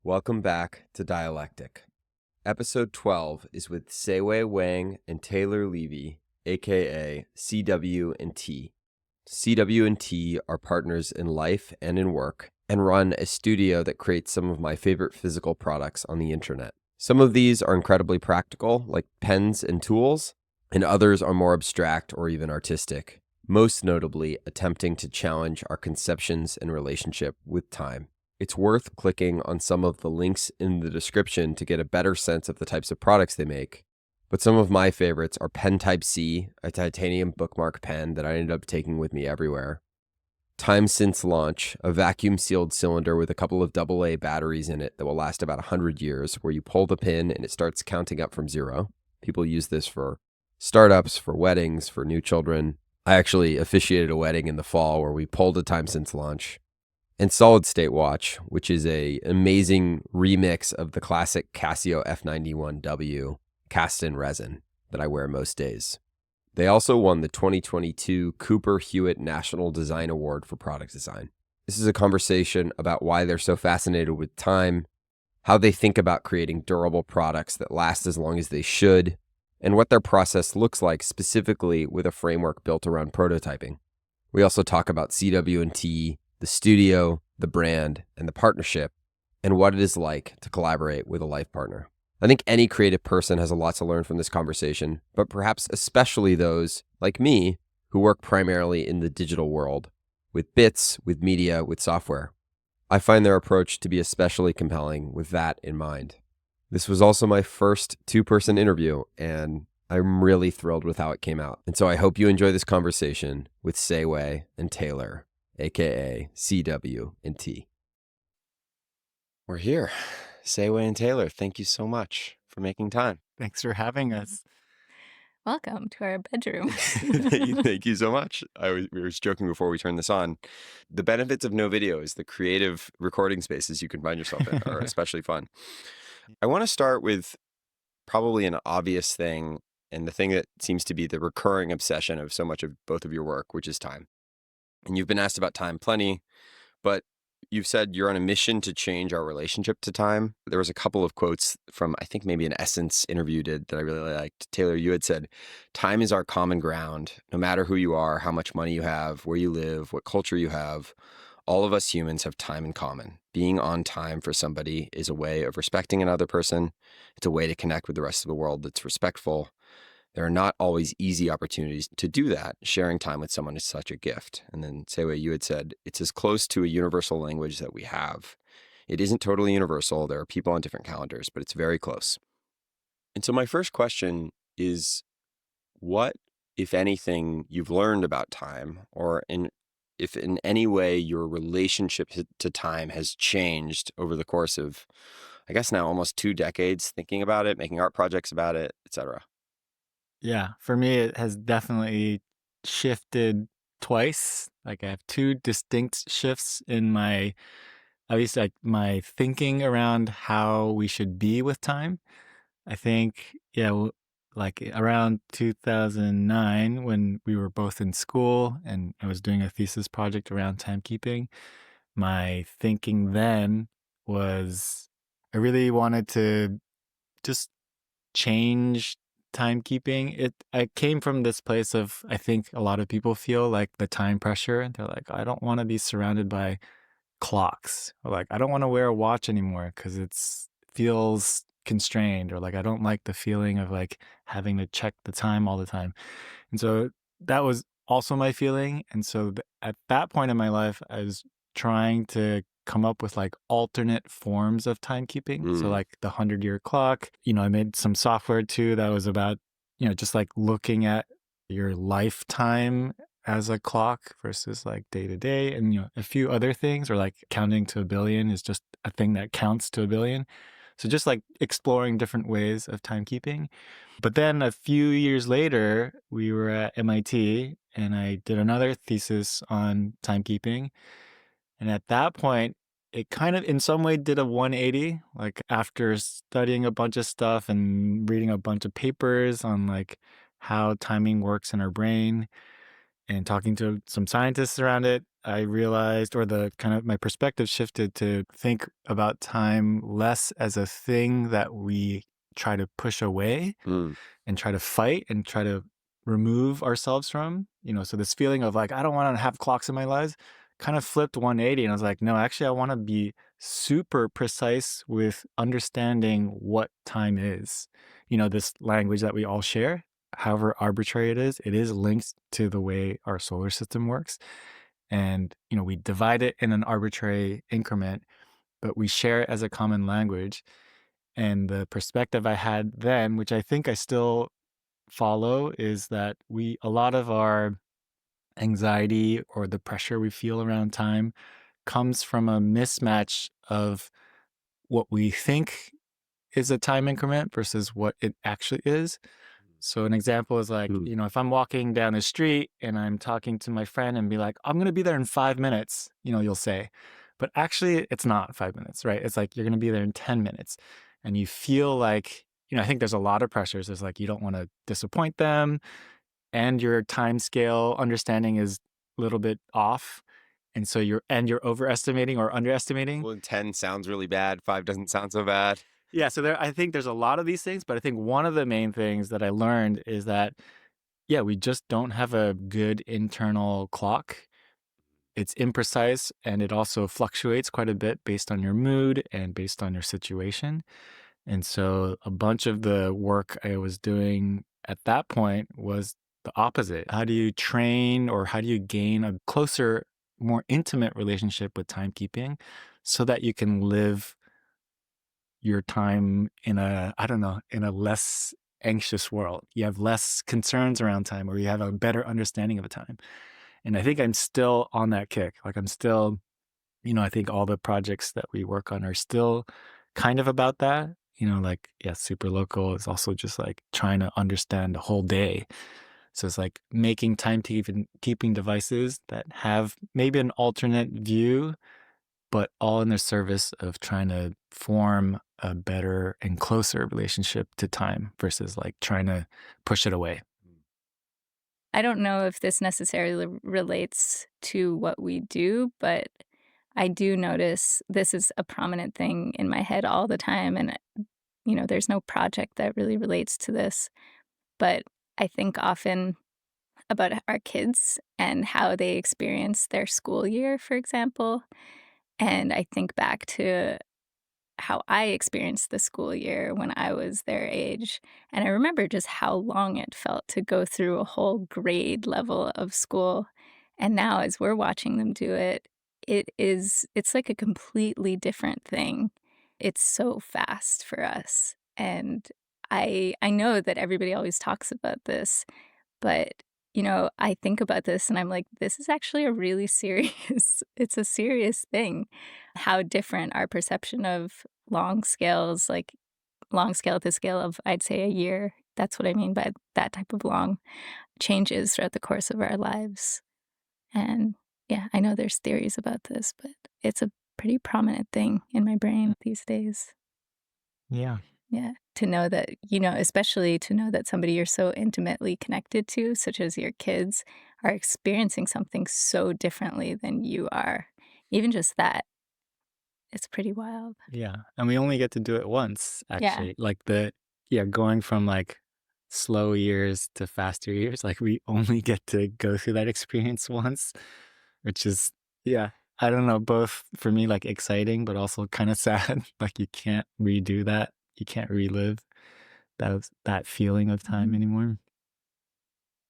Welcome back to Dialectic. Episode 12 is with Che-Wei, Wang, and Taylor Levy, aka CW&T. CW&T are partners in life and in work, and run a studio that creates some of my favorite physical products on the internet. Some of these are incredibly practical, like pens and tools, and others are more abstract or even artistic, most notably attempting to challenge our conceptions and relationship with time. It's worth clicking on some of the links in the description to get a better sense of the types of products they make. But some of my favorites are Pen Type C, a titanium bookmark pen that I ended up taking with me everywhere. Time Since Launch, a vacuum-sealed cylinder with a couple of AA batteries in it that will last about 100 years, where you pull the pin and it starts counting up from zero. People use this for startups, for weddings, for new children. I actually officiated a wedding in the fall where we pulled a Time Since Launch. And Solid State Watch, which is an amazing remix of the classic Casio F91W cast in resin that I wear most days. They also won the 2022 Cooper Hewitt National Design Award for product design. This is a conversation about why they're so fascinated with time, how they think about creating durable products that last as long as they should, and what their process looks like specifically with a framework built around prototyping. We also talk about CW&T, the studio, the brand, and the partnership, and what it is like to collaborate with a life partner. I think any creative person has a lot to learn from this conversation, but perhaps especially those, like me, who work primarily in the digital world, with bits, with media, with software. I find their approach to be especially compelling with that in mind. This was also my first two-person interview, and I'm really thrilled with how it came out. And so I hope you enjoy this conversation with Che-Wei and Taylor, aka CW&T. We're here. Che-Wei and Taylor, thank you so much for making time. Thanks for having us. Welcome to our bedroom. Thank you so much. We were joking before we turned this on. The benefits of no video is the creative recording spaces you can find yourself in are especially fun. I want to start with probably an obvious thing, and the thing that seems to be the recurring obsession of so much of both of your work, which is time. And you've been asked about time plenty, but you've said you're on a mission to change our relationship to time. There was a couple of quotes from, I think maybe an Essence interview did that I really liked. Taylor, you had said, time is our common ground. No matter who you are, how much money you have, where you live, what culture you have, all of us humans have time in common. Being on time for somebody is a way of respecting another person. It's a way to connect with the rest of the world that's respectful. There are not always easy opportunities to do that. Sharing time with someone is such a gift. And then, Che-Wei, you had said, it's as close to a universal language that we have. It isn't totally universal. There are people on different calendars, but it's very close. And so my first question is, what, if anything, you've learned about time, or if in any way your relationship to time has changed over the course of, I guess now almost 2 decades, thinking about it, making art projects about it, etc. Yeah, for me, it has definitely shifted twice. Like I have two distinct shifts in my, at least like my thinking around how we should be with time. I think, yeah, like around 2009 when we were both in school and I was doing a thesis project around timekeeping, my thinking then was I really wanted to just change timekeeping. I came from this place of I think a lot of people feel like the time pressure. They're like, I don't want to be surrounded by clocks, or like I don't want to wear a watch anymore because it's feels constrained, or like I don't like the feeling of like having to check the time all the time. And so that was also my feeling. And so at that point in my life, I was trying to come up with like alternate forms of timekeeping. So like the 100-year clock, I made some software too that was about, just like looking at your lifetime as a clock versus like day to day, and a few other things, or like counting to 1 billion is just a thing that counts to 1 billion. So just like exploring different ways of timekeeping. But then a few years later, we were at MIT and I did another thesis on timekeeping. And at that point, it kind of in some way did a 180. Like after studying a bunch of stuff and reading a bunch of papers on like how timing works in our brain and talking to some scientists around it, I realized, or the kind of my perspective shifted to think about time less as a thing that we try to push away Mm. and try to fight and try to remove ourselves from. So this feeling of like, I don't want to have clocks in my lives kind of flipped 180. And I was like, no, actually, I want to be super precise with understanding what time is. This language that we all share, however arbitrary it is linked to the way our solar system works. And, we divide it in an arbitrary increment, but we share it as a common language. And the perspective I had then, which I think I still follow, is that a lot of our anxiety or the pressure we feel around time comes from a mismatch of what we think is a time increment versus what it actually is. So an example is like, Mm. if I'm walking down the street and I'm talking to my friend and be like, I'm going to be there in 5 minutes, you'll say, but actually it's not 5 minutes, right? It's like, you're going to be there in 10 minutes. And you feel like, I think there's a lot of pressures. There's like, you don't want to disappoint them, and your time scale understanding is a little bit off. And so you're overestimating or underestimating. Well, 10 sounds really bad. 5 doesn't sound so bad. Yeah, so I think there's a lot of these things, but I think one of the main things that I learned is that, yeah, we just don't have a good internal clock. It's imprecise, and it also fluctuates quite a bit based on your mood and based on your situation. And so a bunch of the work I was doing at that point was the opposite. How do you train, or how do you gain a closer, more intimate relationship with timekeeping so that you can live your time in in a less anxious world? You have less concerns around time, or you have a better understanding of a time. And I think I'm still on that kick. Like, I'm still, I think all the projects that we work on are still kind of about that. Like, yeah, super local is also just like trying to understand the whole day. So it's like making keeping devices that have maybe an alternate view, but all in the service of trying to form a better and closer relationship to time versus like trying to push it away. I don't know if this necessarily relates to what we do, but I do notice this is a prominent thing in my head all the time. And, there's no project that really relates to this. But I think often about our kids and how they experience their school year, for example. And I think back to how I experienced the school year when I was their age. And I remember just how long it felt to go through a whole grade level of school. And now as we're watching them do it, it's like a completely different thing. It's so fast for us. And I know that everybody always talks about this, but I think about this and I'm like, this is actually a really serious it's a serious thing. How different our perception of long scales, like long scale at the scale of, I'd say, a year. That's what I mean by that type of long, changes throughout the course of our lives. And yeah, I know there's theories about this, but it's a pretty prominent thing in my brain these days. Yeah. Yeah, to know that, especially to know that somebody you're so intimately connected to, such as your kids, are experiencing something so differently than you are. Even just that, it's pretty wild. Yeah. And we only get to do it once, Yeah. actually. Like going from like slow years to faster years, like we only get to go through that experience once, which is, yeah, I don't know, both for me, like exciting, but also kind of sad. Like, you can't redo that. You can't relive that feeling of time Mhm. anymore.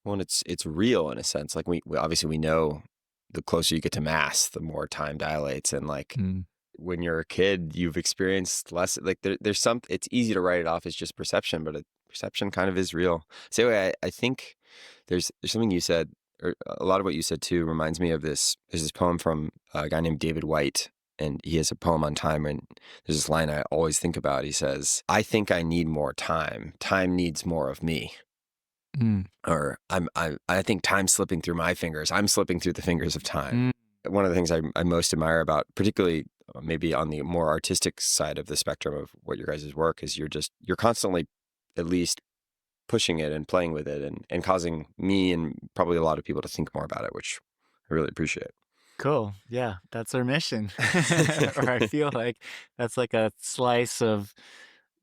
Well, and it's real in a sense. Like we obviously we know the closer you get to mass, the more time dilates. And like Mm. when you're a kid, you've experienced less. Like there's some. It's easy to write it off as just perception, but perception kind of is real. So I think there's something you said, or a lot of what you said too, reminds me of this. There's this poem from a guy named David White, and he has a poem on time. And there's this line I always think about. He says, "I think I need more time. Time needs more of me." Mm. Or I think time's slipping through my fingers. I'm slipping through the fingers of time. Mm. One of the things I most admire about, particularly maybe on the more artistic side of the spectrum of what your guys' work is, you're constantly at least pushing it and playing with it and causing me and probably a lot of people to think more about it, which I really appreciate. Cool. Yeah, that's our mission. Or I feel like that's like a slice of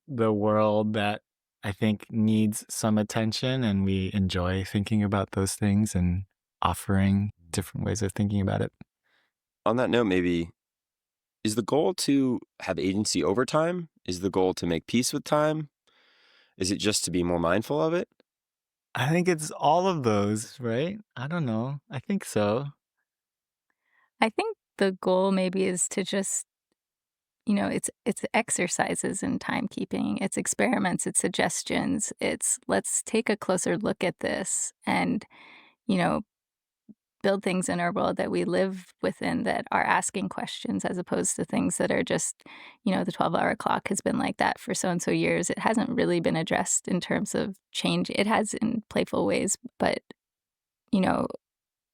the world that I think needs some attention, and we enjoy thinking about those things and offering different ways of thinking about it. On that note, maybe, is the goal to have agency over time? Is the goal to make peace with time? Is it just to be more mindful of it? I think it's all of those, right? I don't know. I think so. I think the goal maybe is to just, it's exercises in timekeeping, it's experiments, it's suggestions, it's let's take a closer look at this and, you know, build things in our world that we live within that are asking questions as opposed to things that are just, the 12-hour clock has been like that for so and so years. It hasn't really been addressed in terms of change. It has in playful ways, but, you know,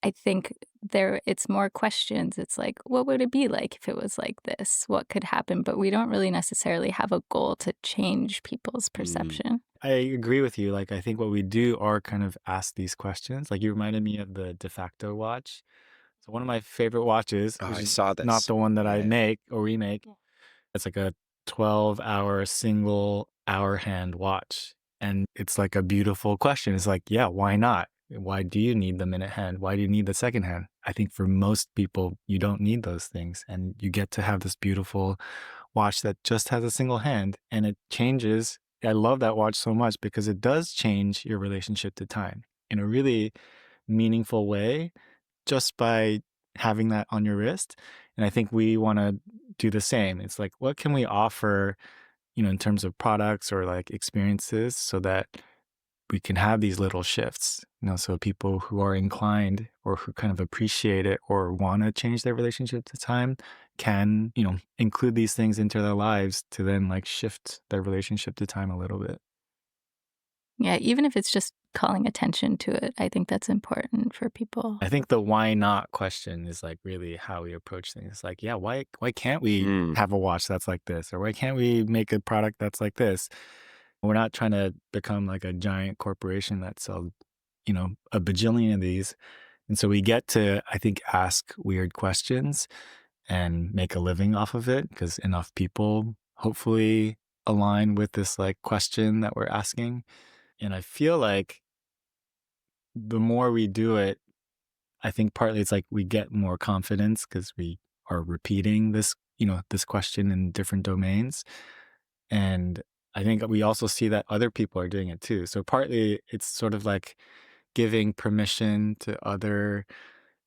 I think it's more questions. It's like, what would it be like if it was like this? What could happen? But we don't really necessarily have a goal to change people's Mm. perception. I agree with you. Like, I think what we do are kind of ask these questions. Like, you reminded me of the de facto watch. So, one of my favorite watches, Oh, which I is saw not this. the one that I Yeah. make or remake, it's like a 12-hour single hour hand watch. And it's like a beautiful question. It's like, yeah, why not? Why do you need the minute hand? Why do you need the second hand? I think for most people, you don't need those things. And you get to have this beautiful watch that just has a single hand and it changes. I love that watch so much because it does change your relationship to time in a really meaningful way just by having that on your wrist. And I think we want to do the same. It's like, what can we offer, in terms of products or like experiences so that we can have these little shifts, so people who are inclined or who kind of appreciate it or want to change their relationship to time can, include these things into their lives to then like shift their relationship to time a little bit. Yeah, even if it's just calling attention to it, I think that's important for people. I think the why not question is like really how we approach things. Like, yeah, why can't we Mm. have a watch that's like this? Or why can't we make a product that's like this? We're not trying to become like a giant corporation that sells, a bajillion of these. And so we get to, I think, ask weird questions and make a living off of it because enough people hopefully align with this like question that we're asking. And I feel like the more we do it, I think partly it's like we get more confidence because we are repeating this question in different domains. And I think we also see that other people are doing it too. So partly it's sort of like giving permission to other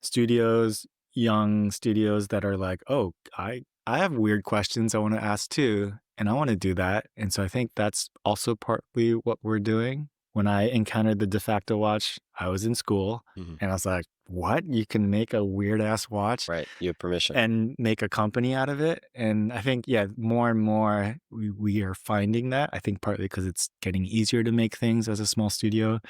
studios, young studios that are like, "Oh, I have weird questions I want to ask too, and I want to do that." And so I think that's also partly what we're doing. When I encountered the de facto watch, I was in school Hmm. and I was like, "What? You can make a weird ass watch Right. You have permission. and make a company out of it?" And I think, yeah, more and more we are finding that. I think partly because it's getting easier to make things as a small studio,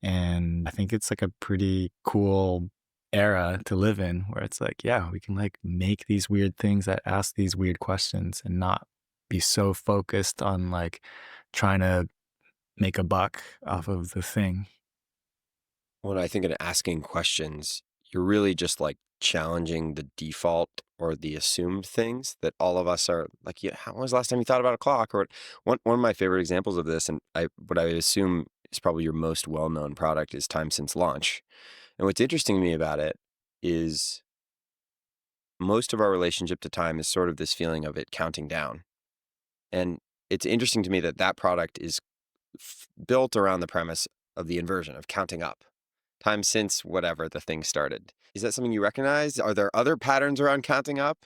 and I think it's like a pretty cool era to live in where it's like, yeah, we can like make these weird things that ask these weird questions and not be so focused on like trying to make a buck off of the thing. When I think of asking questions, you're really just like challenging the default or the assumed things that all of us are like, yeah, when was the last time you thought about a clock? Or one of my favorite examples of this, and what I would assume is probably your most well-known product is Time Since Launch. And what's interesting to me about it is most of our relationship to time is sort of this feeling of it counting down. And it's interesting to me that that product is built around the premise of the inversion of counting up. Time since whatever the thing started. Is that something you recognize? Are there other patterns around counting up?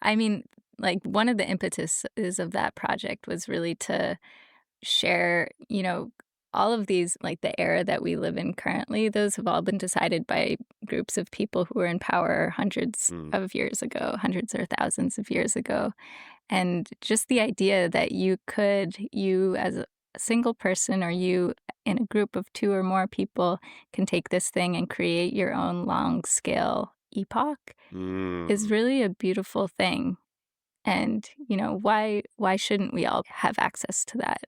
I mean, like one of the impetuses of that project was really to share, all of these, like the era that we live in currently, those have all been decided by groups of people who were in power hundreds Mm. of years ago, hundreds or thousands of years ago. And just the idea that you as a single person or you in a group of two or more people can take this thing and create your own long scale epoch is Mm. really a beautiful thing. And, why shouldn't we all have access to that?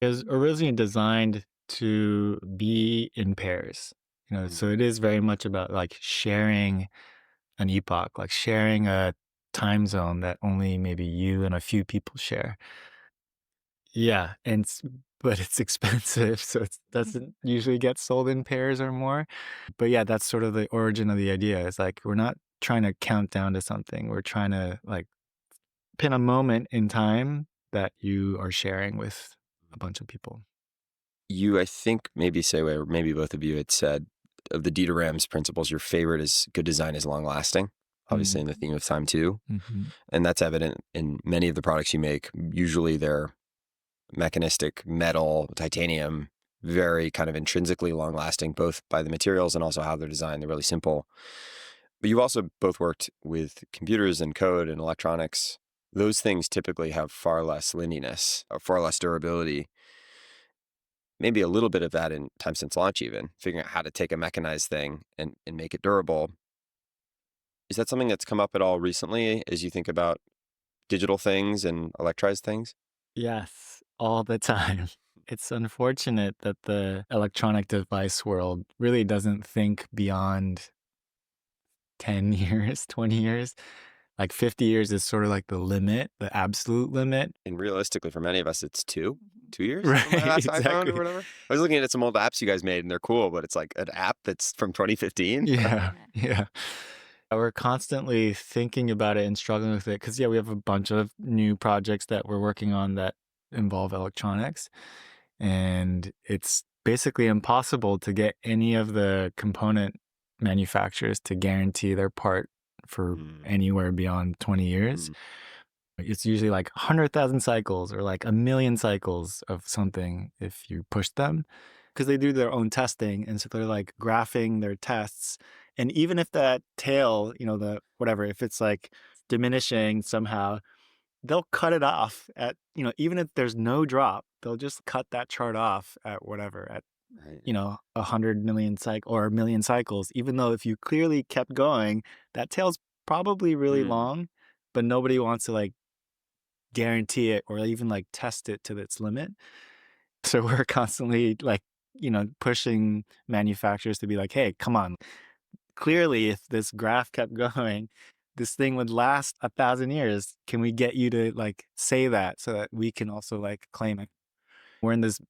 It was originally designed to be in pairs. So it is very much about like sharing an epoch, like sharing a time zone that only maybe you and a few people share. Yeah, but it's expensive, so it doesn't usually get sold in pairs or more. But yeah, that's sort of the origin of the idea. It's like we're not trying to count down to something. We're trying to like pin a moment in time that you are sharing with a bunch of people. You, I think, maybe Sei-Wei, or maybe both of you had said of the Dieter Rams principles, your favorite is good design is long lasting, obviously in the theme of time too. Mm-hmm. And that's evident in many of the products you make. Usually they're mechanistic, metal, titanium, very kind of intrinsically long lasting, both by the materials and also how they're designed. They're really simple. But you've also both worked with computers and code and electronics. Those things typically have far less linearness, or far less durability. Maybe a little bit of that in time since launch, even figuring out how to take a mechanized thing and make it durable. Is that something that's come up at all recently as you think about digital things and electrized things? Yes, all the time. It's unfortunate that the electronic device world really doesn't think beyond 10 years, 20 years. Like 50 years is sort of like the limit, the absolute limit. And realistically, for many of us, it's 2 years Right, from my last iPhone or exactly. whatever. I was looking at some old apps you guys made and they're cool, but it's like an app that's from 2015. Yeah, yeah. We're constantly thinking about it and struggling with it because, yeah, we have a bunch of new projects that we're working on that involve electronics. And it's basically impossible to get any of the component manufacturers to guarantee their part for anywhere beyond 20 years. It's usually like 100,000 cycles or like 1,000,000 cycles of something if you push them because they do their own testing. And so they're like graphing their tests. And even if that tail, the whatever, if it's like diminishing somehow, they'll cut it off at, even if there's no drop, they'll just cut that chart off at whatever, at, Right. 100 million cycle or 1,000,000 cycles, even though if you clearly kept going, that tail's probably really long, but nobody wants to like guarantee it or even like test it to its limit. So we're constantly like, pushing manufacturers to be like, hey, come on. Clearly, if this graph kept going, this thing would last 1,000 years. Can we get you to like say that so that we can also like claim it? We're in this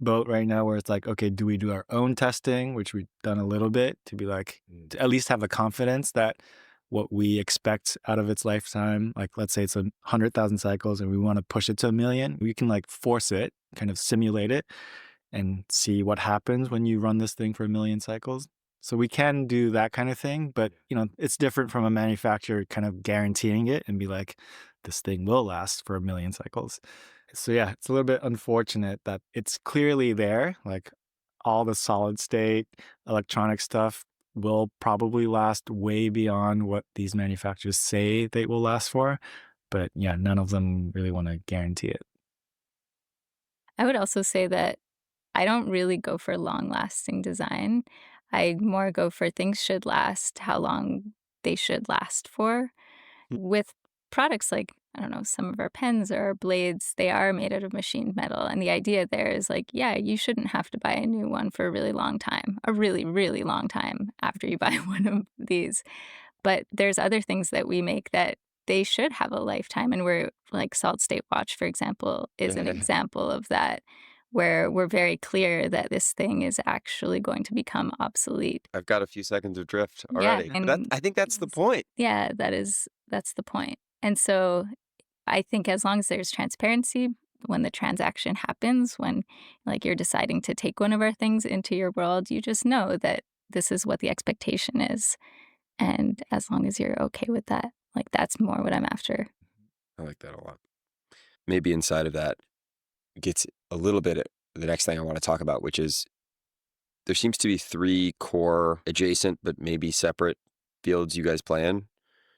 boat right now where it's like, okay, do we do our own testing, which we've done a little bit to be like, to at least have the confidence that what we expect out of its lifetime, like let's say it's 100,000 cycles and we want to push it to 1,000,000, we can like force it, kind of simulate it and see what happens when you run this thing for 1,000,000 cycles. So we can do that kind of thing, but it's different from a manufacturer kind of guaranteeing it and be like, this thing will last for 1,000,000 cycles. So yeah, it's a little bit unfortunate that it's clearly there. Like all the solid state electronic stuff will probably last way beyond what these manufacturers say they will last for. But yeah, none of them really want to guarantee it. I would also say that I don't really go for long-lasting design. I more go for things should last how long they should last for. With products like, I don't know, some of our pens or our blades, they are made out of machined metal, and the idea there is like, yeah, you shouldn't have to buy a new one for a really long time, a really, really long time after you buy one of these. But there's other things that we make that they should have a lifetime, and we're like solid state watch, for example, is an example of that, where we're very clear that this thing is actually going to become obsolete. I've got a few seconds of drift Yeah, already. But I think that's the point. yeah, that's the point. And so I think as long as there's transparency when the transaction happens, when like you're deciding to take one of our things into your world, you just know that this is what the expectation is. And as long as you're okay with that, like that's more what I'm after. I like that a lot. Maybe inside of that gets a little bit at the next thing I want to talk about, which is there seems to be 3 core adjacent but maybe separate fields you guys play in: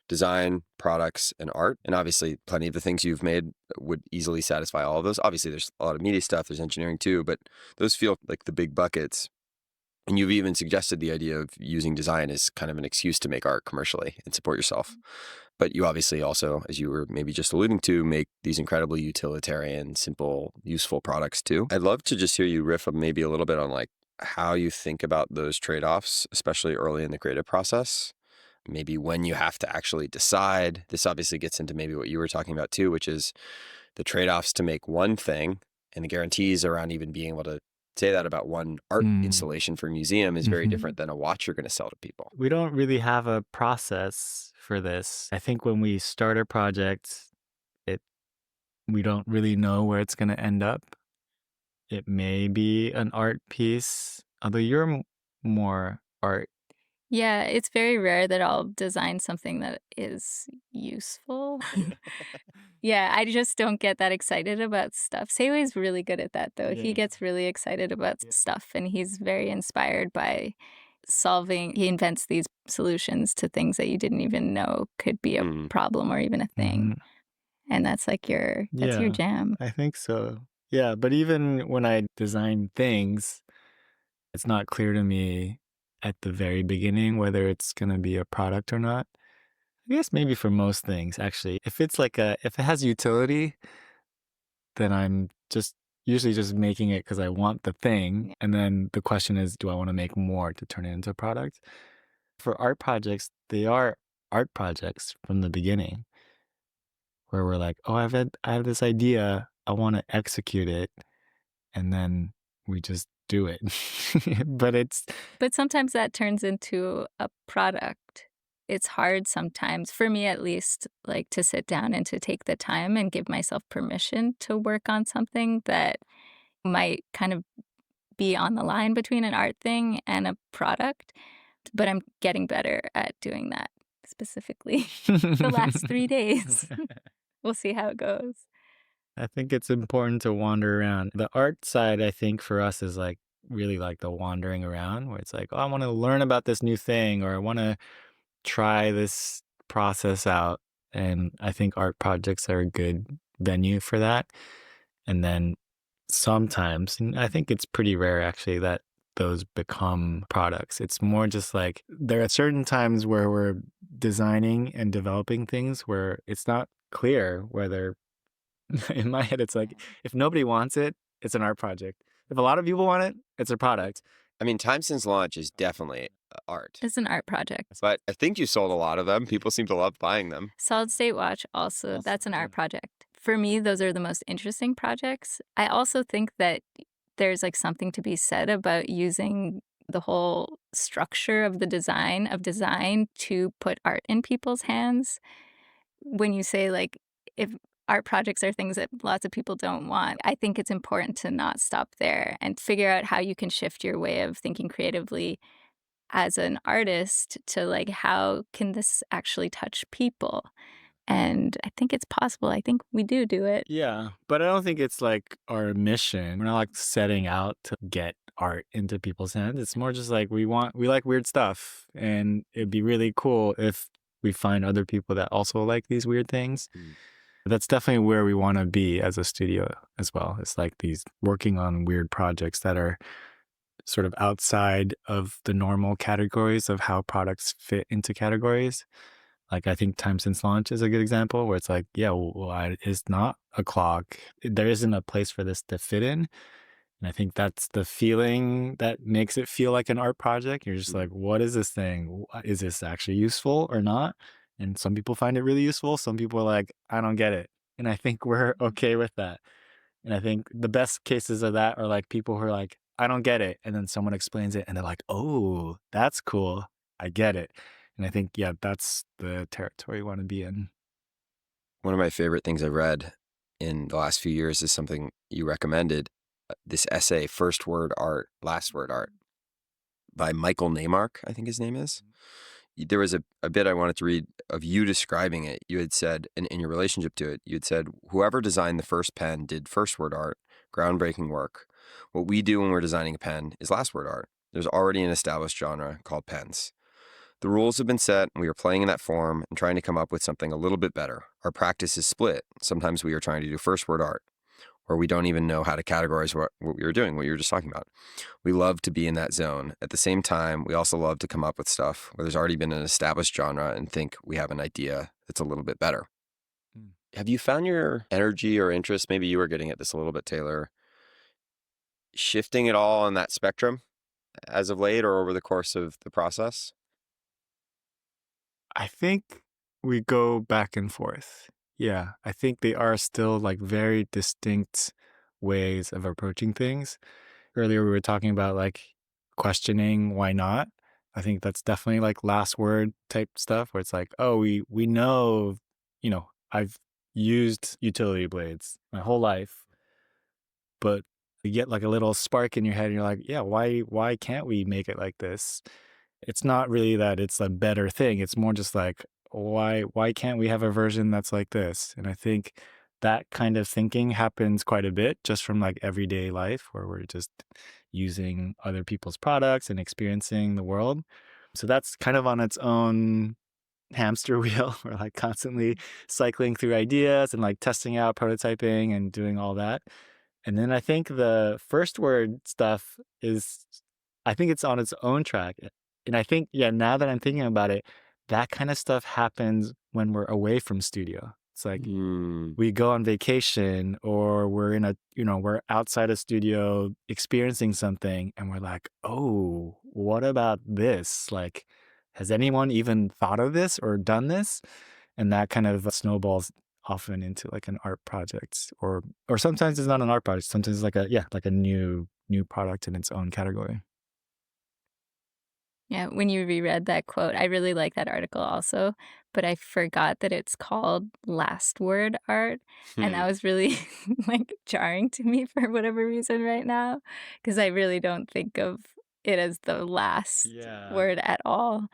design, products, and art. And obviously plenty of the things you've made would easily satisfy all of those. Obviously there's a lot of media stuff, there's engineering too, but those feel like the big buckets. And you've even suggested the idea of using design as kind of an excuse to make art commercially and support yourself. But you obviously also, as you were maybe just alluding to, make these incredibly utilitarian, simple, useful products too. I'd love to just hear you riff maybe a little bit on like how you think about those trade-offs, especially early in the creative process. Maybe when you have to actually decide. This obviously gets into maybe what you were talking about too, which is the trade-offs to make one thing, and the guarantees around even being able to say that about one art installation for a museum is very different than a watch you're going to sell to people. We don't really have a process for this. I think when we start a project, we don't really know where it's going to end up. It may be an art piece, although you're more art. Yeah, it's very rare that I'll design something that is useful. Yeah, I just don't get that excited about stuff. Sei-Wei's really good at that, though. He Yeah. gets really excited about stuff, and he's very inspired by solving. He invents these solutions to things that you didn't even know could be a problem or even a thing. And that's like that's your jam. I think so. Yeah, but even when I design things, it's not clear to me at the very beginning whether it's going to be a product or not. I guess maybe for most things, actually. If it's if it has utility, then I'm just usually just making it because I want the thing. And then the question is, do I want to make more to turn it into a product? For art projects, they are art projects from the beginning, where we're like, oh, I have this idea, I want to execute it, and then we just do it. But sometimes that turns into a product. It's hard sometimes, for me at least, like to sit down and to take the time and give myself permission to work on something that might kind of be on the line between an art thing and a product. But I'm getting better at doing that specifically the last 3 days. We'll see how it goes. I think it's important to wander around. The art side, I think, for us is like really like the wandering around, where it's like, oh, I want to learn about this new thing, or I want to try this process out. And I think art projects are a good venue for that. And then sometimes, and I think it's pretty rare actually, that those become products. It's more just like there are certain times where we're designing and developing things where it's not clear whether, in my head, it's like if nobody wants it, it's an art project. If a lot of people want it, it's a product. I mean, Time Since Launch is definitely art. It's an art project. But I think you sold a lot of them. People seem to love buying them. Solid State Watch also, that's an art project. For me, those are the most interesting projects. I also think that there's like something to be said about using the whole structure of the design to put art in people's hands. When you say like if art projects are things that lots of people don't want, I think it's important to not stop there and figure out how you can shift your way of thinking creatively as an artist to like, how can this actually touch people? And I think it's possible. I think we do it. Yeah, but I don't think it's like our mission. We're not like setting out to get art into people's hands. It's more just like we like weird stuff, and it'd be really cool if we find other people that also like these weird things. That's definitely where we want to be as a studio as well. It's like these working on weird projects that are sort of outside of the normal categories of how products fit into categories. Like I think Time Since Launch is a good example where it's like, yeah, it's not a clock. There isn't a place for this to fit in. And I think that's the feeling that makes it feel like an art project. You're just like, what is this thing? Is this actually useful or not? And some people find it really useful. Some people are like, I don't get it. And I think we're okay with that. And I think the best cases of that are like people who are like, I don't get it. And then someone explains it and they're like, oh, that's cool. I get it. And I think, yeah, that's the territory you want to be in. One of my favorite things I've read in the last few years is something you recommended, this essay, First Word Art, Last Word Art, by Michael Naimark, I think his name is. There was a bit I wanted to read of you describing it. You had said, in your relationship to it, you had said, whoever designed the first pen did first word art, groundbreaking work. What we do when we're designing a pen is last word art. There's already an established genre called pens. The rules have been set, and we are playing in that form and trying to come up with something a little bit better. Our practice is split. Sometimes we are trying to do first word art, or we don't even know how to categorize what we were doing, what you were just talking about. We love to be in that zone. At the same time, we also love to come up with stuff where there's already been an established genre and think we have an idea that's a little bit better. Have you found your energy or interest, maybe you were getting at this a little bit, Taylor, shifting at all on that spectrum? as of late or over the course of the process? I think we go back and forth. Yeah, I think they are still like very distinct ways of approaching things. Earlier, we were talking about like questioning why not. I think that's definitely like last word type stuff where it's like, oh, we know, I've used utility blades my whole life, but you get like a little spark in your head and you're like, yeah, why can't we make it like this? It's not really that it's a better thing. It's more just like, why can't we have a version that's like this? And I think that kind of thinking happens quite a bit just from like everyday life where we're just using other people's products and experiencing the world. So that's kind of on its own hamster wheel. We're like constantly cycling through ideas and like testing out prototyping and doing all that. And then I think the first word stuff is, I think it's on its own track. And I think, yeah, now that I'm thinking about it, that kind of stuff happens when we're away from studio. It's like Mm. we go on vacation or we're in we're outside a studio experiencing something and we're like, oh, what about this? Like, has anyone even thought of this or done this? And that kind of snowballs often into like an art project or sometimes it's not an art project. Sometimes it's like like a new product in its own category. Yeah, when you reread that quote, I really like that article also, but I forgot that it's called last word art, and Hmm. that was really, like, jarring to me for whatever reason right now, because I really don't think of it as the last Yeah. word at all,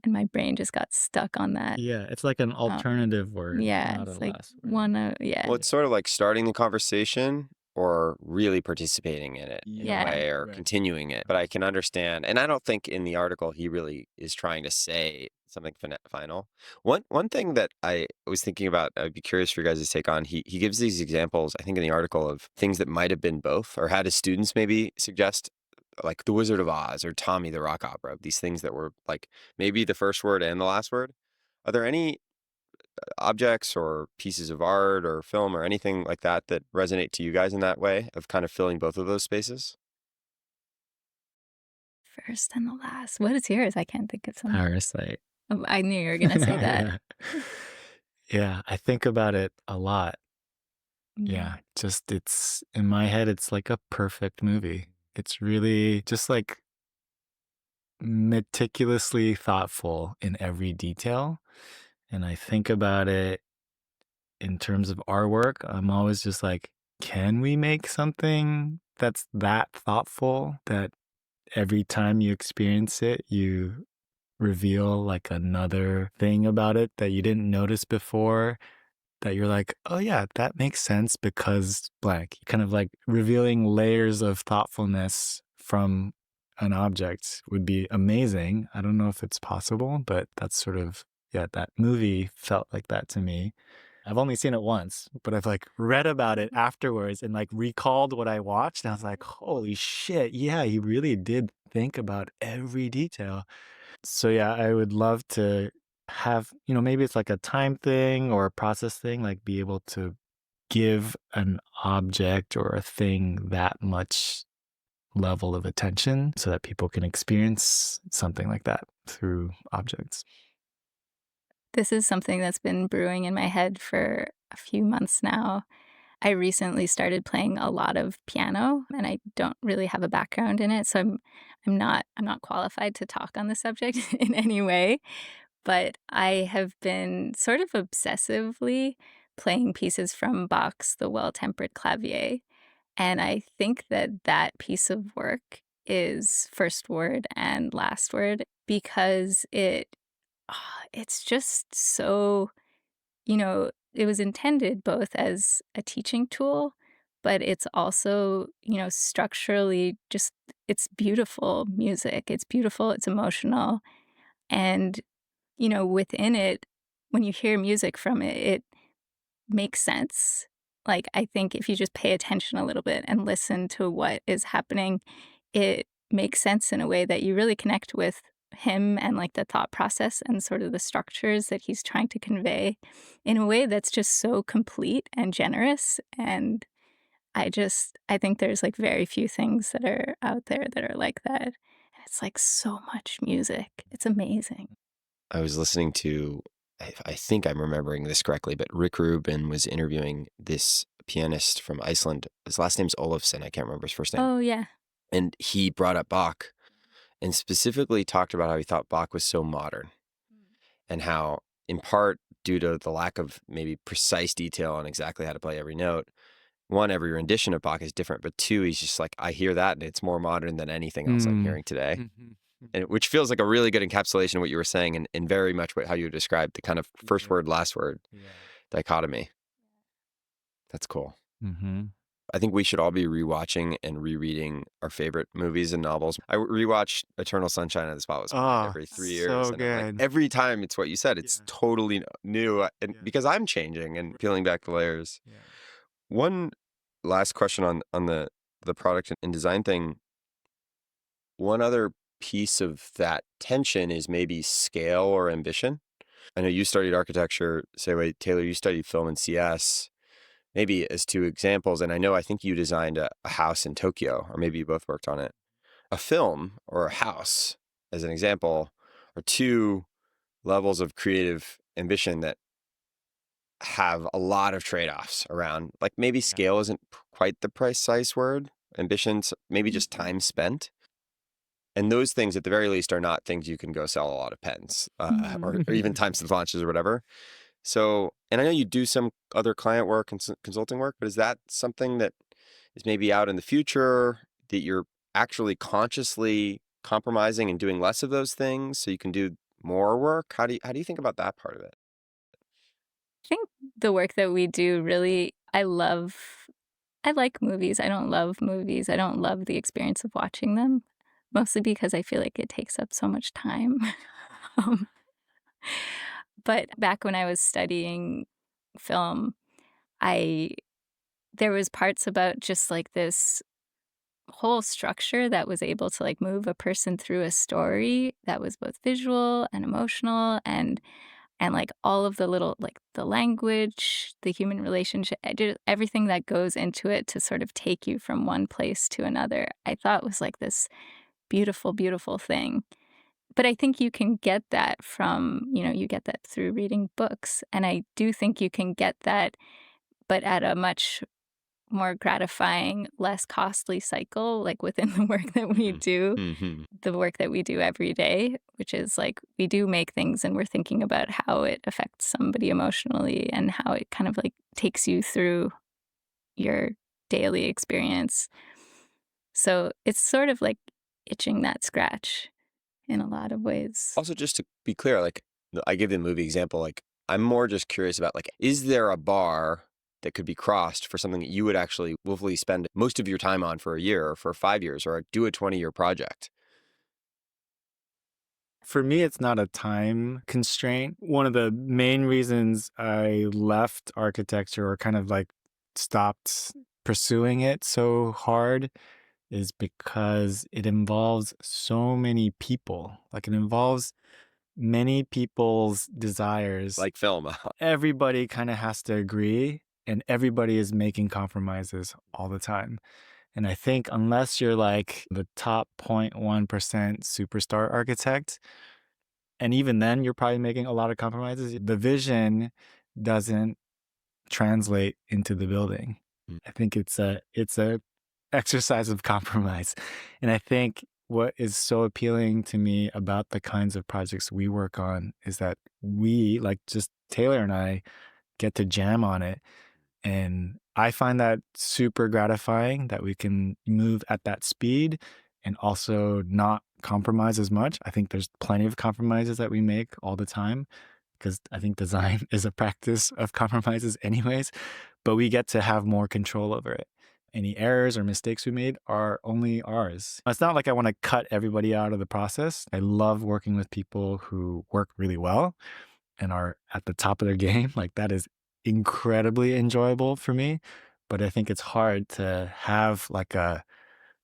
and my brain just got stuck on that. Yeah, it's like an Um, alternative word, yeah, not a it's like last word. one yeah, Well, it's sort of like starting the conversation or really participating in it in a Yeah, yeah. way or right. continuing it. But I can understand, and I don't think in the article he really is trying to say something final. One thing that I was thinking about, I'd be curious for your guys' take on. He gives these examples, I think, in the article of things that might have been both, or had his students maybe suggest, like The Wizard of Oz or Tommy the Rock Opera. These things that were like maybe the first word and the last word. Are there any objects or pieces of art or film or anything like that that resonate to you guys in that way of kind of filling both of those spaces? First and the last. What is yours? I can't think of some. Parasite. Oh, I knew you were gonna say that. Yeah. Yeah, I think about it a lot. Yeah. Yeah, just it's in my head, it's like a perfect movie. It's really just like meticulously thoughtful in every detail. And I think about it in terms of our work. I'm always just like, can we make something that's that thoughtful that every time you experience it, you reveal like another thing about it that you didn't notice before? That you're like, "Oh, yeah, that makes sense because blank." Kind of like revealing layers of thoughtfulness from an object would be amazing. I don't know if it's possible, but that's sort of yeah, that movie felt like that to me. I've only seen it once, but I've, like, read about it afterwards and, like, recalled what I watched, and I was like, "Holy shit, yeah, he really did think about every detail." So yeah, I would love to have, maybe it's like a time thing or a process thing, like be able to give an object or a thing that much level of attention so that people can experience something like that through objects. This is something that's been brewing in my head for a few months now. I recently started playing a lot of piano, and I don't really have a background in it, so I'm not qualified to talk on the subject in any way, but I have been sort of obsessively playing pieces from Bach's The Well-Tempered Clavier, and I think that that piece of work is first word and last word because it's just so it was intended both as a teaching tool, but it's also, structurally just it's beautiful music. It's beautiful, it's emotional, and, within it, when you hear music from it, it makes sense. Like, I think if you just pay attention a little bit and listen to what is happening, it makes sense in a way that you really connect with him and, like, the thought process and sort of the structures that he's trying to convey in a way that's just so complete and generous, and I think there's, like, very few things that are out there that are like that. it's like so much music. It's amazing. I was listening to, I think I'm remembering this correctly, but Rick Rubin was interviewing this pianist from Iceland. His last name's Olafsson. I can't remember his first name. Oh, yeah. And he brought up Bach and specifically talked about how he thought Bach was so modern and how, in part, due to the lack of maybe precise detail on exactly how to play every note, one, every rendition of Bach is different, but two, he's just like, I hear that and it's more modern than anything else I'm hearing today. Mhm. And which feels like a really good encapsulation of what you were saying and very much how you described the kind of first Yeah. word, last word Yeah. dichotomy. That's cool. Mm-hmm. I think we should all be rewatching and rereading our favorite movies and novels. I rewatched Eternal Sunshine of the Spotless Mind every 3 years. So And I'm like, good. every time it's what you said, it's Yeah. totally new. And Yeah. because I'm changing and peeling back the layers. Yeah. One last question on the product and design thing. One other piece of that tension is maybe scale or ambition. I know you studied architecture, Che-Wei Taylor, you studied film and CS, maybe as two examples. And I think you designed a house in Tokyo, or maybe you both worked on it. A film or a house, as an example, are two levels of creative ambition that have a lot of trade-offs around. Like maybe scale isn't quite the precise word. Ambition's maybe just time spent. And those things, at the very least, are not things you can go sell a lot of pens or even times of launches or whatever. So, and I know you do some other client work and consulting work, but is that something that is maybe out in the future that you're actually consciously compromising and doing less of those things so you can do more work? How do you think about that part of it? I think the work that we do really, I like movies. I don't love movies. I don't love the experience of watching them, mostly because I feel like it takes up so much time. Um, but back when I was studying film, I there was parts about just like this whole structure that was able to like move a person through a story that was both visual and emotional and like all of the little like the language, the human relationship, I did everything that goes into it to sort of take you from one place to another. I thought was like this beautiful, beautiful thing. But I think you can get that from, you get that through reading books. And I do think you can get that, but at a much more gratifying, less costly cycle, like within the work that we do, Mm-hmm. the work that we do every day, which is like we do make things and we're thinking about how it affects somebody emotionally and how it kind of like takes you through your daily experience. So it's sort of like itching that scratch in a lot of ways. Also, just to be clear, like I give the movie example, like I'm more just curious about like, is there a bar that could be crossed for something that you would actually willfully spend most of your time on for a year or for 5 years or do a 20-year project? For me, it's not a time constraint. One of the main reasons I left architecture or kind of like stopped pursuing it so hard is because it involves so many people. Like it involves many people's desires. Like film. Everybody kind of has to agree and everybody is making compromises all the time. And I think unless you're like the top 0.1% superstar architect, and even then you're probably making a lot of compromises, the vision doesn't translate into the building. Mm. I think it's a exercise of compromise. And I think what is so appealing to me about the kinds of projects we work on is that we, like just Taylor and I, get to jam on it. And I find that super gratifying that we can move at that speed and also not compromise as much. I think there's plenty of compromises that we make all the time because I think design is a practice of compromises anyways, but we get to have more control over it. Any errors or mistakes we made are only ours. It's not like I want to cut everybody out of the process. I love working with people who work really well and are at the top of their game. Like that is incredibly enjoyable for me. But I think it's hard to have like a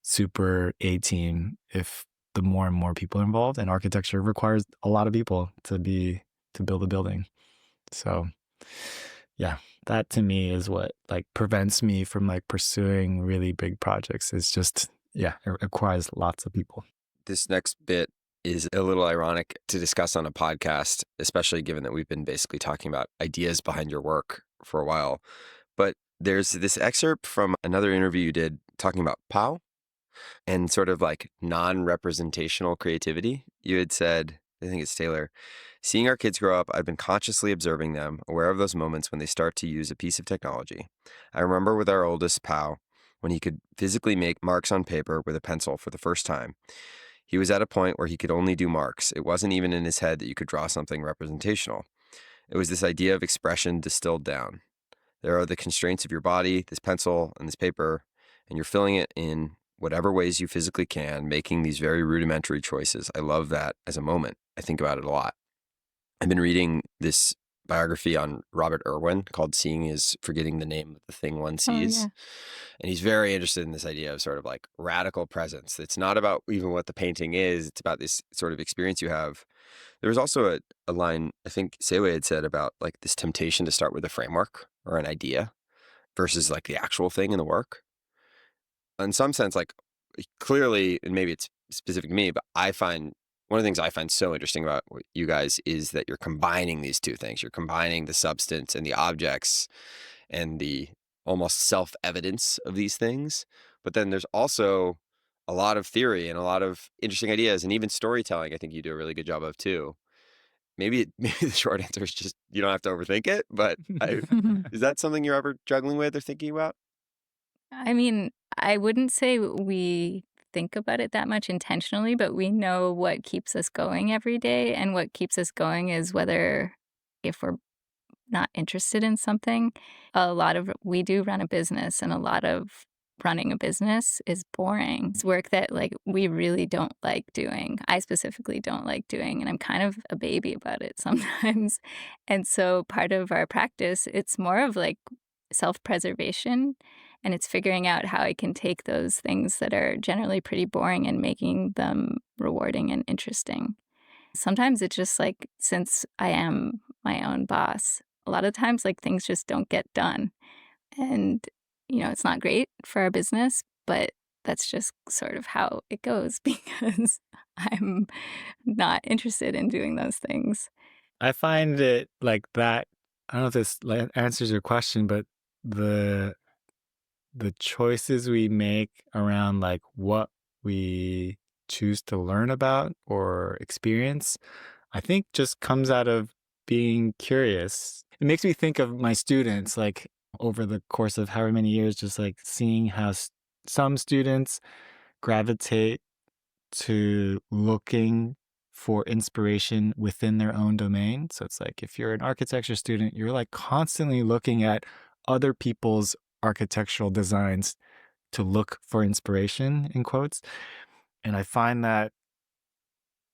super A team if the more and more people are involved, and architecture requires a lot of people to build a building. So yeah, that to me is what like prevents me from like pursuing really big projects. It's just, yeah, it requires lots of people. This next bit is a little ironic to discuss on a podcast, especially given that we've been basically talking about ideas behind your work for a while. But there's this excerpt from another interview you did talking about POW and sort of like non-representational creativity. You had said, I think it's Taylor, seeing our kids grow up, I've been consciously observing them, aware of those moments when they start to use a piece of technology. I remember with our oldest POW, when he could physically make marks on paper with a pencil for the first time. He was at a point where he could only do marks. It wasn't even in his head that you could draw something representational. It was this idea of expression distilled down. There are the constraints of your body, this pencil and this paper, and you're filling it in whatever ways you physically can, making these very rudimentary choices. I love that as a moment. I think about it a lot. I've been reading this biography on Robert Irwin called Seeing is Forgetting the Name of the Thing One Sees. yeah. And he's very interested in this idea of sort of like radical presence. It's not about even what the painting is, it's about this sort of experience you have. There was also a line, I think Che-Wei had said about like this temptation to start with a framework or an idea versus like the actual thing in the work. In some sense, like clearly, and maybe it's specific to me, but I find one of the things I find so interesting about what you guys is that you're combining these two things. You're combining the substance and the objects and the almost self-evidence of these things. But then there's also a lot of theory and a lot of interesting ideas and even storytelling. I think you do a really good job of too. Maybe the short answer is just you don't have to overthink it. But is that something you're ever juggling with or thinking about? I mean, I wouldn't say we think about it that much intentionally, but we know what keeps us going every day. And what keeps us going is whether if we're not interested in something, we do run a business, and a lot of running a business is boring. It's work that like we really don't like doing. I specifically don't like doing, and I'm kind of a baby about it sometimes. And so part of our practice, it's more of like self-preservation, and it's figuring out how I can take those things that are generally pretty boring and making them rewarding and interesting. Sometimes it's just like, since I am my own boss, a lot of times like things just don't get done. And, it's not great for our business, but that's just sort of how it goes because I'm not interested in doing those things. I find it like that. I don't know if this answers your question, but the the choices we make around like what we choose to learn about or experience, I think just comes out of being curious. It makes me think of my students, like over the course of however many years, just like seeing how some students gravitate to looking for inspiration within their own domain. So it's like if you're an architecture student, you're like constantly looking at other people's architectural designs to look for inspiration, in quotes. And I find that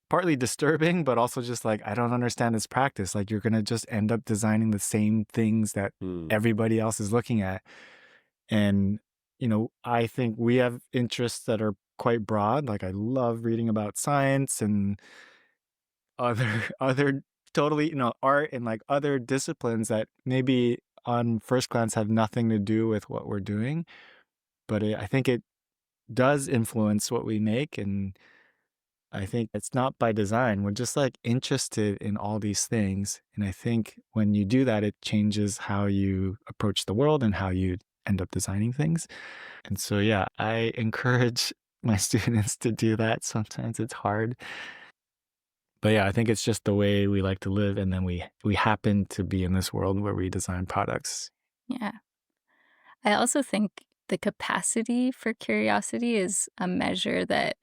partly disturbing, but also just like, I don't understand this practice. Like, you're going to just end up designing the same things that everybody else is looking at. And, I think we have interests that are quite broad. Like, I love reading about science and other totally, art and like other disciplines that maybe on first glance have nothing to do with what we're doing. But I think it does influence what we make. And I think it's not by design. We're just like interested in all these things. And I think when you do that, it changes how you approach the world and how you end up designing things. And so, yeah, I encourage my students to do that. Sometimes it's hard. But yeah, I think it's just the way we like to live. And then we happen to be in this world where we design products. Yeah. I also think the capacity for curiosity is a measure that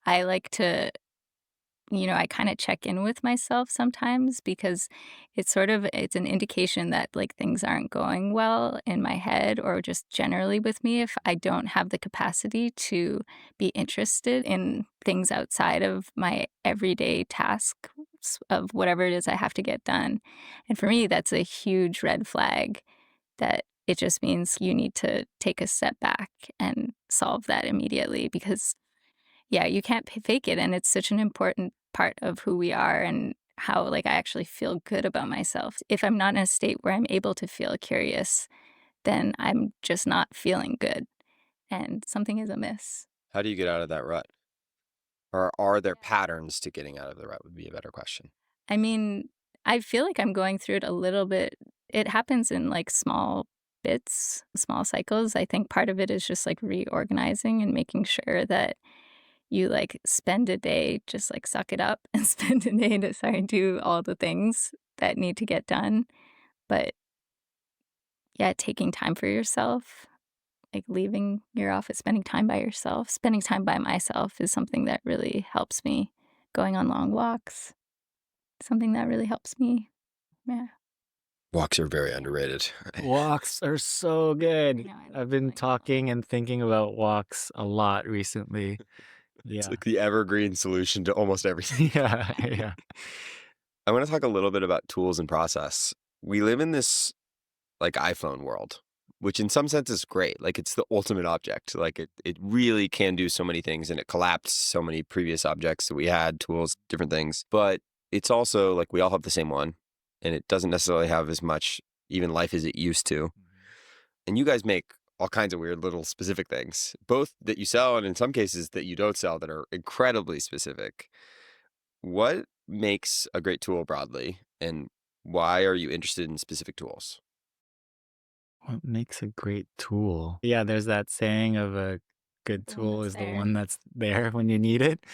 I like to, I kind of check in with myself sometimes because it's an indication that like things aren't going well in my head or just generally with me if I don't have the capacity to be interested in things outside of my everyday tasks of whatever it is I have to get done. And for me, that's a huge red flag that it just means you need to take a step back and solve that immediately because yeah, you can't fake it, and it's such an important part of who we are and how, like, I actually feel good about myself. If I'm not in a state where I'm able to feel curious, then I'm just not feeling good, and something is amiss. How do you get out of that rut? Or are there patterns to getting out of the rut would be a better question. I mean, I feel like I'm going through it a little bit. It happens in like small bits, small cycles. I think part of it is just like reorganizing and making sure that you like spend a day, just like suck it up and spend a day to do all the things that need to get done. But yeah, taking time for yourself, like leaving your office, spending time by yourself, spending time by myself is something that really helps me. Going on long walks, something that really helps me. Yeah. Walks are very underrated. Walks are so good. I know, I love I've been going on talking and thinking about walks a lot recently. It's Yeah. like the evergreen solution to almost everything. Yeah, yeah. I want to talk a little bit about tools and process. We live in this like iPhone world, which in some sense is great. Like it's the ultimate object. Like it really can do so many things and it collapsed so many previous objects that we had, tools, different things. But it's also like we all have the same one and it doesn't necessarily have as much even life as it used to. And you guys make all kinds of weird little specific things, both that you sell and in some cases that you don't sell that are incredibly specific. What makes a great tool broadly and why are you interested in specific tools? What makes a great tool? Yeah, there's that saying of a good The one tool that's is the there. one that's there when you need it.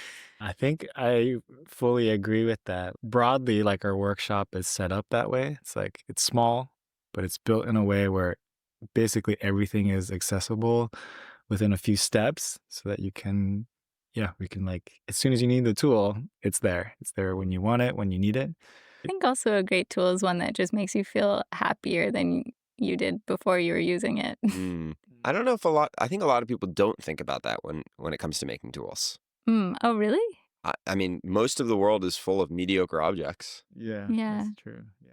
I think I fully agree with that. Broadly, like our workshop is set up that way. It's like it's small, but it's built in a way where basically everything is accessible within a few steps so that you can, yeah, we can like, as soon as you need the tool, it's there. It's there when you want it, when you need it. I think also a great tool is one that just makes you feel happier than you did before you were using it. I don't know if I think a lot of people don't think about that when it comes to making tools. Oh, really? I mean, most of the world is full of mediocre objects. Yeah, Yeah. that's true. Yeah.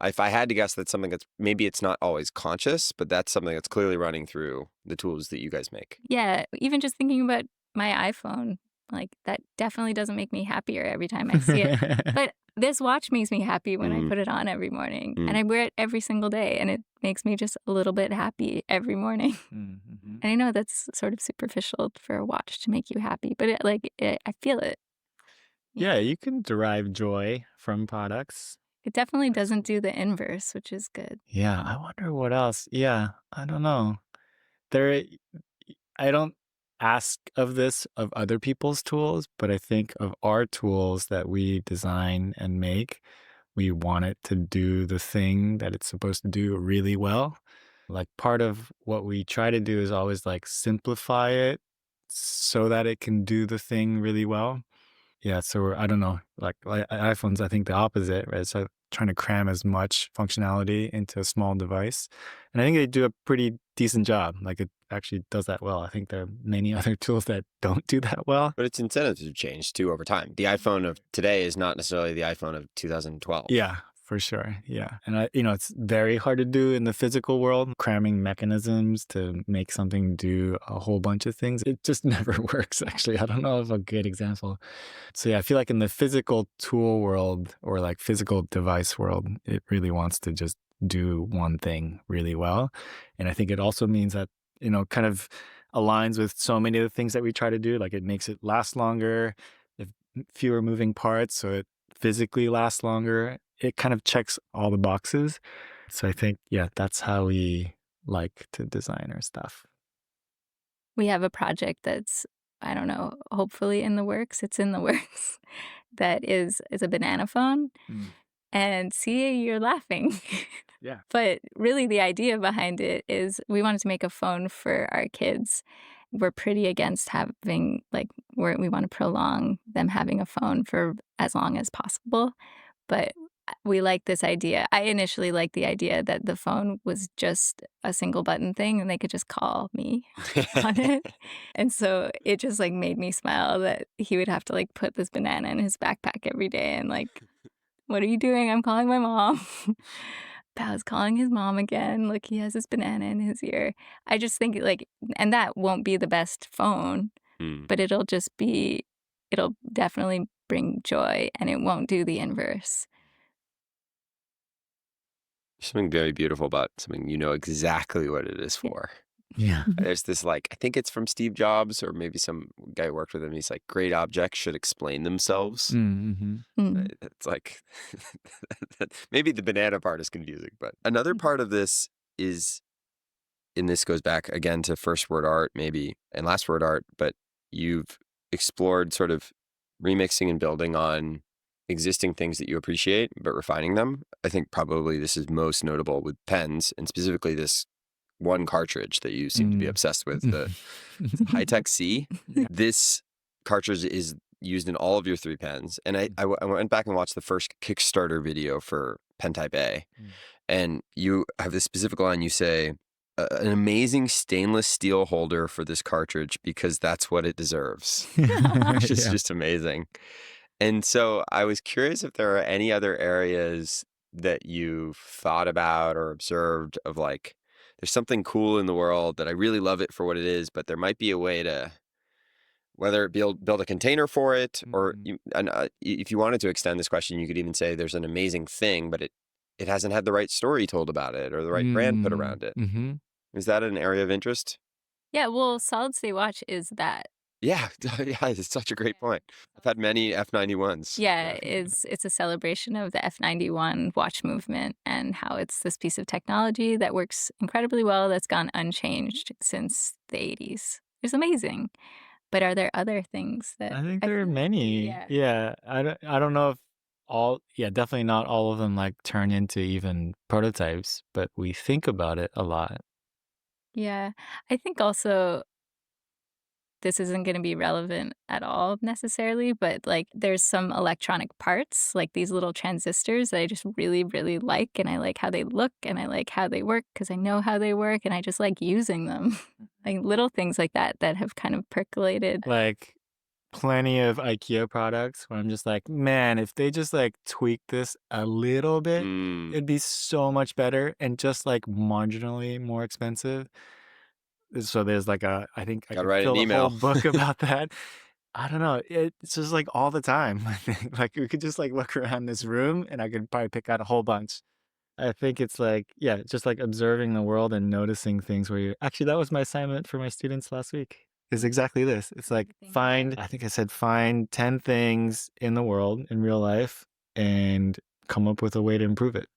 If I had to guess, that's something that's maybe it's not always conscious, but that's something that's clearly running through the tools that you guys make. Yeah, even just thinking about my iPhone, like that definitely doesn't make me happier every time I see it. But this watch makes me happy when I Mm. put it on every morning. Mm. And I wear it every single day and it makes me just a little bit happy every morning. Mm-hmm. And I know that's sort of superficial for a watch to make you happy, but I feel it. Yeah, you can derive joy from products. It definitely doesn't do the inverse, which is good. Yeah, I wonder what else. Yeah, I don't know. There, I don't ask of this of other people's tools, but I think of our tools that we design and make, we want it to do the thing that it's supposed to do really well. Like part of what we try to do is always like simplify it so that it can do the thing really well. Yeah, so I don't know, like iPhones, I think the opposite, right? So trying to cram as much functionality into a small device. And I think they do a pretty decent job. Like it actually does that well. I think there are many other tools that don't do that well. But its incentives have changed too over time. The iPhone of today is not necessarily the iPhone of 2012. Yeah, for sure. Yeah. And it's very hard to do in the physical world, cramming mechanisms to make something do a whole bunch of things. It just never works, actually. I don't know of a good example. So yeah, I feel like in the physical tool world or like physical device world, it really wants to just do one thing really well. And I think it also means that, kind of aligns with so many of the things that we try to do. Like it makes it last longer, if fewer moving parts, so it physically lasts longer. It kind of checks all the boxes. So I think, yeah, that's how we like to design our stuff. We have a project that's, I don't know, hopefully in the works. It's in the works. That is a banana phone. And see, you're laughing. Yeah. But really the idea behind it is we wanted to make a phone for our kids. We're pretty against having we want to prolong them having a phone for as long as possible. But we like this idea. I initially liked the idea that the phone was just a single button thing and they could just call me on it. And so it just made me smile that he would have to put this banana in his backpack every day and what are you doing? I'm calling my mom. Bao's calling his mom again. Look, he has his banana in his ear. I just think and that won't be the best phone, but it'll definitely bring joy and it won't do the inverse. Something very beautiful about something you know exactly what it is Yeah. for. Yeah. There's this like, I think it's from Steve Jobs or maybe some guy who worked with him. He's like, great objects should explain themselves. Mm-hmm. Mm. It's like, maybe the banana part is confusing, but another part of this is, and this goes back again to first word art, maybe, and last word art, but you've explored sort of remixing and building on existing things that you appreciate, but refining them. I think probably this is most notable with pens, and specifically this one cartridge that you seem to be obsessed with, the Hi-Tec-C. Yeah. This cartridge is used in all of your 3 pens. And I went back and watched the first Kickstarter video for pen type A. And you have this specific line. You say, an amazing stainless steel holder for this cartridge because that's what it deserves. Which is just amazing. And so I was curious if there are any other areas that you've thought about or observed of like, there's something cool in the world that I really love it for what it is, but there might be a way to, whether it build a container for it, or if you wanted to extend this question, you could even say there's an amazing thing, but it hasn't had the right story told about it or the right brand put around it. Mm-hmm. Is that an area of interest? Yeah, well, solid state watch is that. Yeah, yeah, it's such a great point. I've had many F91s. Yeah, it's a celebration of the F91 watch movement and how it's this piece of technology that works incredibly well that's gone unchanged since the 80s. It's amazing. But are there other things that I think there are many. Yeah. Yeah. I don't know if definitely not all of them like turn into even prototypes, but we think about it a lot. Yeah. I think also this isn't going to be relevant at all necessarily, but like there's some electronic parts, like these little transistors that I just really, really like. And I like how they look and I like how they work because I know how they work and I just like using them. Like little things like that that have kind of percolated. Like plenty of IKEA products where I'm just like, man, if they just like tweak this a little bit, it'd be so much better and just like marginally more expensive. So there's like I think I Gotta could write an fill a whole email. book about that. I don't know. It's just like all the time. I think like we could just like look around this room and I could probably pick out a whole bunch. I think it's like, yeah, just like observing the world and noticing things where you actually, that was my assignment for my students last week, is exactly this. It's like I think I said, find 10 things in the world in real life and come up with a way to improve it.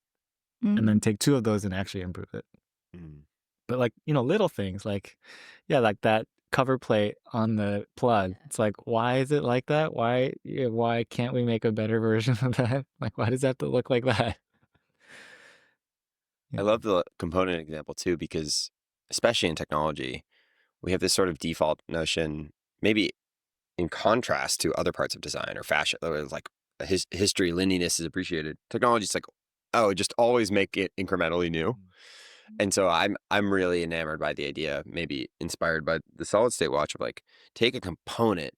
And then take 2 of those and actually improve it. But like, little things like, yeah, like that cover plate on the plug. It's like, why is it like that? Why can't we make a better version of that? Like, why does that have to look like that? I love the component example too, because especially in technology, we have this sort of default notion, maybe in contrast to other parts of design or fashion, though it's like history, linearness is appreciated. Technology is like, oh, just always make it incrementally new. And so I'm really enamored by the idea, maybe inspired by the solid state watch, of like, take a component.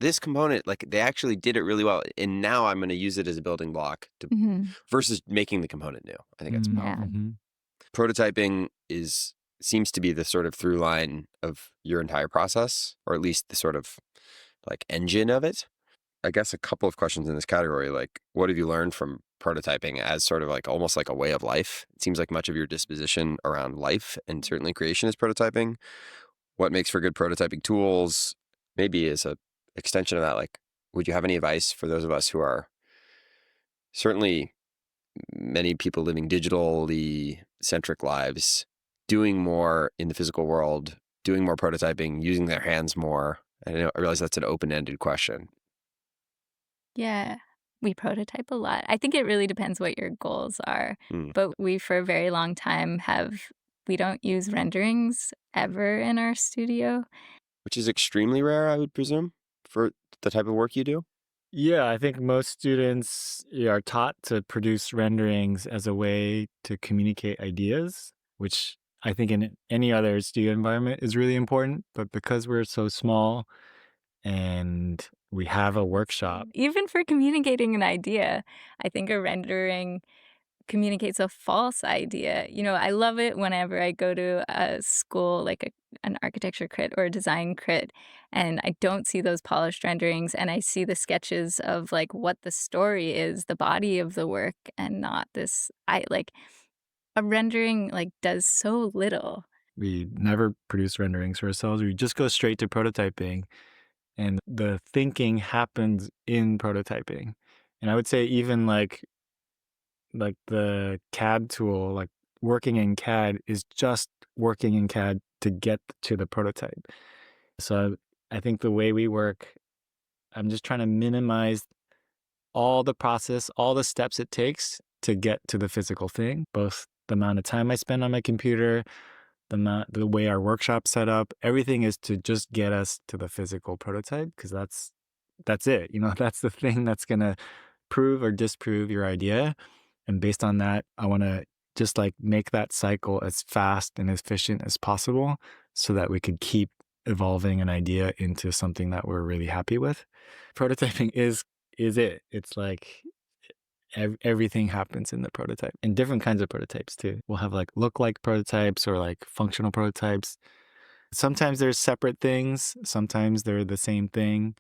This component, like they actually did it really well, and now I'm going to use it as a building block versus making the component new. I think that's powerful. Prototyping seems to be the sort of through line of your entire process, or at least the sort of like engine of it. I guess a couple of questions in this category, like what have you learned from prototyping as sort of like almost like a way of life? It seems like much of your disposition around life and certainly creation is prototyping. What makes for good prototyping tools? Maybe as a extension of that, like, would you have any advice for those of us who are certainly many people living digitally centric lives, doing more in the physical world, doing more prototyping, using their hands more? I realize that's an open-ended question. Yeah, we prototype a lot. I think it really depends what your goals are. Hmm. But we, for a very long time, we don't use renderings ever in our studio. Which is extremely rare, I would presume, for the type of work you do. Yeah, I think most students are taught to produce renderings as a way to communicate ideas, which I think in any other studio environment is really important. But because we're so small and we have a workshop. Even for communicating an idea, I think a rendering communicates a false idea. I love it whenever I go to a school like an architecture crit or a design crit and I don't see those polished renderings and I see the sketches of like what the story is, the body of the work, and not this I like a rendering like does so little. We never produce renderings for ourselves. We just go straight to prototyping, and the thinking happens in prototyping. And I would say even like the CAD tool, like working in CAD is just working in CAD to get to the prototype. So I think the way we work, I'm just trying to minimize all the process, all the steps it takes to get to the physical thing, both the amount of time I spend on my computer, the way our workshop's set up, everything is to just get us to the physical prototype, because that's it. That's the thing that's gonna prove or disprove your idea. And based on that, I want to just like make that cycle as fast and efficient as possible so that we could keep evolving an idea into something that we're really happy with. Prototyping is it. It's like everything happens in the prototype, and different kinds of prototypes too. We'll have like look-like prototypes or like functional prototypes. Sometimes they're separate things, sometimes they're the same thing.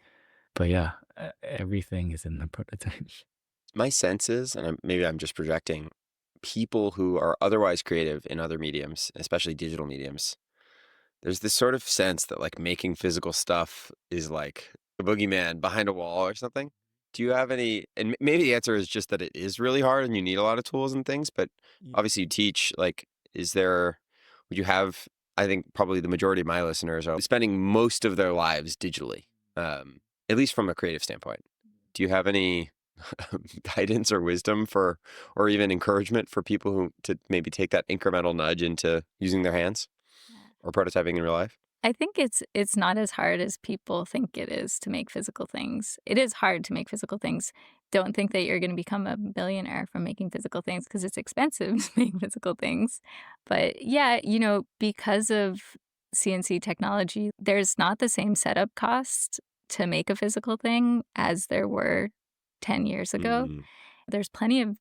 But yeah, everything is in the prototype. My sense is, and maybe I'm just projecting, people who are otherwise creative in other mediums, especially digital mediums, there's this sort of sense that like making physical stuff is like a boogeyman behind a wall or something. Do you have any, and maybe the answer is just that it is really hard and you need a lot of tools and things, but obviously you teach, like, would you have, I think probably the majority of my listeners are spending most of their lives digitally, at least from a creative standpoint. Do you have any guidance or wisdom or even encouragement for people who to maybe take that incremental nudge into using their hands or prototyping in real life? I think it's not as hard as people think it is to make physical things. It is hard to make physical things. Don't think that you're going to become a billionaire from making physical things, because it's expensive to make physical things. But yeah, because of CNC technology, there's not the same setup cost to make a physical thing as there were 10 years ago. Mm. There's plenty of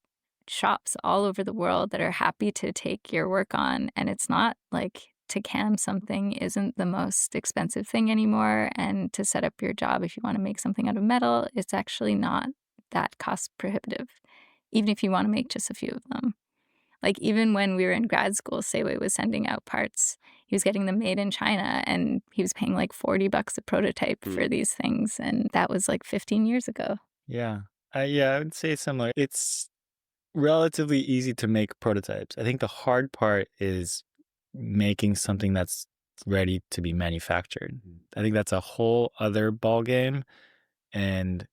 shops all over the world that are happy to take your work on, and it's not like to cam something isn't the most expensive thing anymore, and to set up your job if you want to make something out of metal, it's actually not that cost prohibitive, even if you want to make just a few of them. Like, even when we were in grad school, Sei-Wei was sending out parts. He was getting them made in China, and he was paying like $40 a prototype for these things, and that was like 15 years ago. Yeah. I would say similar. It's relatively easy to make prototypes. I think the hard part is making something that's ready to be manufactured. I think that's a whole other ballgame. And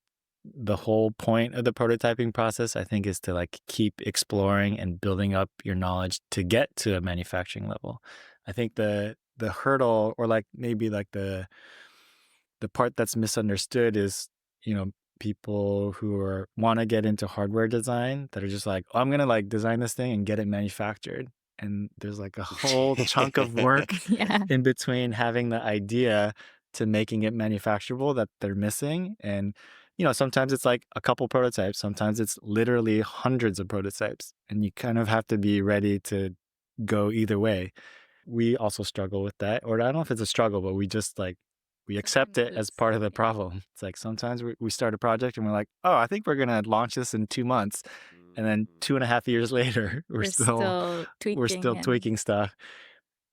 the whole point of the prototyping process, I think, is to like keep exploring and building up your knowledge to get to a manufacturing level. I think the hurdle, or like maybe like the part that's misunderstood is, people who want to get into hardware design that are just like, oh, I'm going to like design this thing and get it manufactured. And there's like a whole chunk of work Yeah. in between having the idea to making it manufacturable that they're missing. And, sometimes it's like a couple prototypes, sometimes it's literally hundreds of prototypes. And you kind of have to be ready to go either way. We also struggle with that. Or I don't know if it's a struggle, but we just like, we accept it as part of the problem. It's like sometimes we start a project and we're like, oh, I think we're going to launch this in 2 months. And then 2.5 years later, we're still tweaking stuff.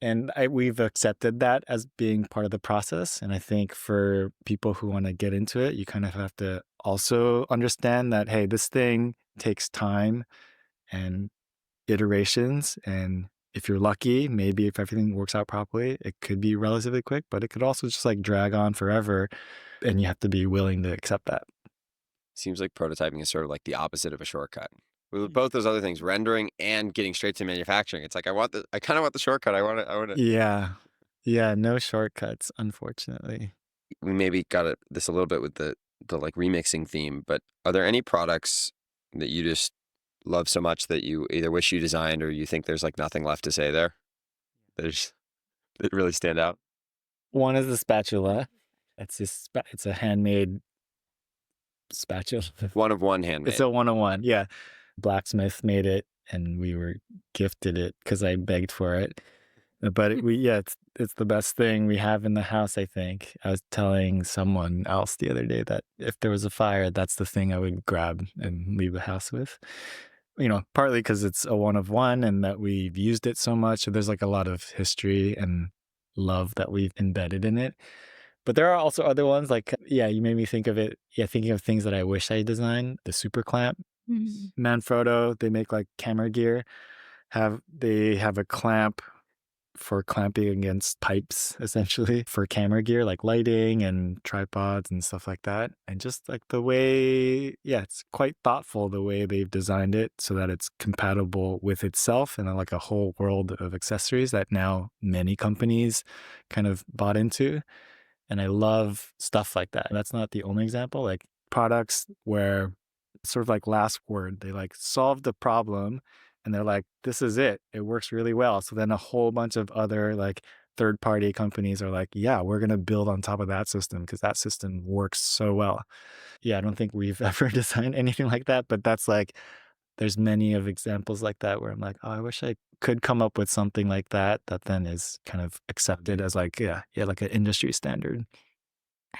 And we've accepted that as being part of the process. And I think for people who want to get into it, you kind of have to also understand that, hey, this thing takes time and iterations. And if you're lucky, maybe if everything works out properly, it could be relatively quick, but it could also just like drag on forever. And you have to be willing to accept that. Seems like prototyping is sort of like the opposite of a shortcut. With both those other things, rendering and getting straight to manufacturing, it's like I kind of want the shortcut. I want to. Yeah, no shortcuts, unfortunately. We maybe got this a little bit with the like remixing theme, but are there any products that you just love so much that you either wish you designed or you think there's like nothing left to say there? That really stand out. One is the spatula. It's a handmade spatula. One of one handmade. It's a one-on-one. Yeah. Blacksmith made it and we were gifted it because I begged for it. But it's the best thing we have in the house, I think. I was telling someone else the other day that if there was a fire, that's the thing I would grab and leave the house with. partly because it's a one of one and that we've used it so much. So there's like a lot of history and love that we've embedded in it. But there are also other ones like, you made me think of it. Yeah, thinking of things that I wish I designed. The super clamp. Manfrotto, they make like camera gear. They have a clamp for clamping against pipes, essentially, for camera gear, like lighting and tripods and stuff like that. And just like the way, it's quite thoughtful the way they've designed it so that it's compatible with itself and like a whole world of accessories that now many companies kind of bought into. And I love stuff like that. That's not the only example, like products where sort of like last word, they like solve the problem and they're like, this is it. It works really well. So then a whole bunch of other like third party companies are like, yeah, we're going to build on top of that system because that system works so well. Yeah, I don't think we've ever designed anything like that, but that's like, there's many of examples like that where I'm like, oh, I wish I could come up with something like that then is kind of accepted as like, like an industry standard.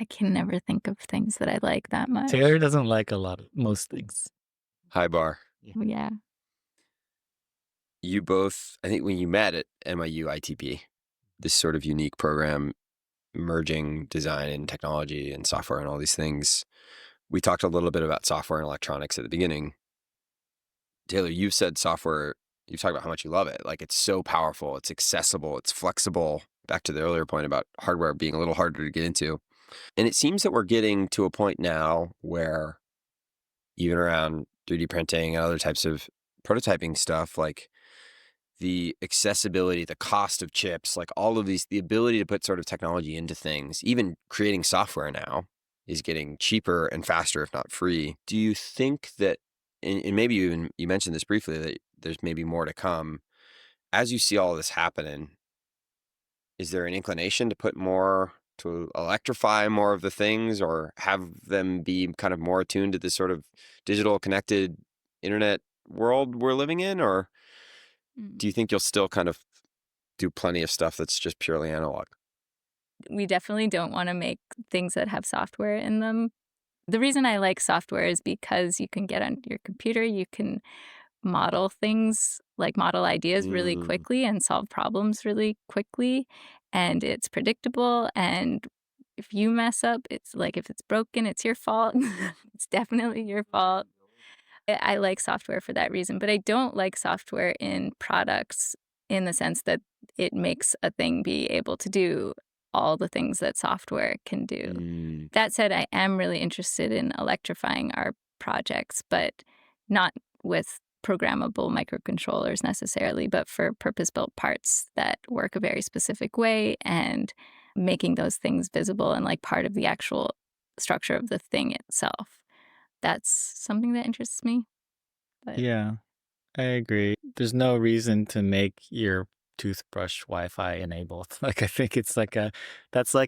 I can never think of things that I like that much. Taylor doesn't like most things. High bar. Yeah. You both, I think when you met at NYU ITP, this sort of unique program merging design and technology and software and all these things, we talked a little bit about software and electronics at the beginning. Taylor, you've said software, you've talked about how much you love it. Like it's so powerful, it's accessible, it's flexible. Back to the earlier point about hardware being a little harder to get into. And it seems that we're getting to a point now where even around 3D printing and other types of prototyping stuff, like the accessibility, the cost of chips, like all of these, the ability to put sort of technology into things, even creating software now is getting cheaper and faster, if not free. Do you think that, and maybe you mentioned this briefly, that there's maybe more to come, as you see all this happening, is there an inclination to put more, to electrify more of the things or have them be kind of more attuned to this sort of digital connected internet world we're living in? Or do you think you'll still kind of do plenty of stuff that's just purely analog? We definitely don't want to make things that have software in them. The reason I like software is because you can get on your computer, you can model things, like model ideas really quickly and solve problems really quickly. And it's predictable. And if you mess up, it's like if it's broken, it's your fault. It's definitely your fault. I like software for that reason, but I don't like software in products in the sense that it makes a thing be able to do all the things that software can do. That said, I am really interested in electrifying our projects, but not with programmable microcontrollers necessarily, but for purpose-built parts that work a very specific way and making those things visible and like part of the actual structure of the thing itself. That's something that interests me. But Yeah, I agree. There's no reason to make your toothbrush Wi-Fi enabled. Like I think that's like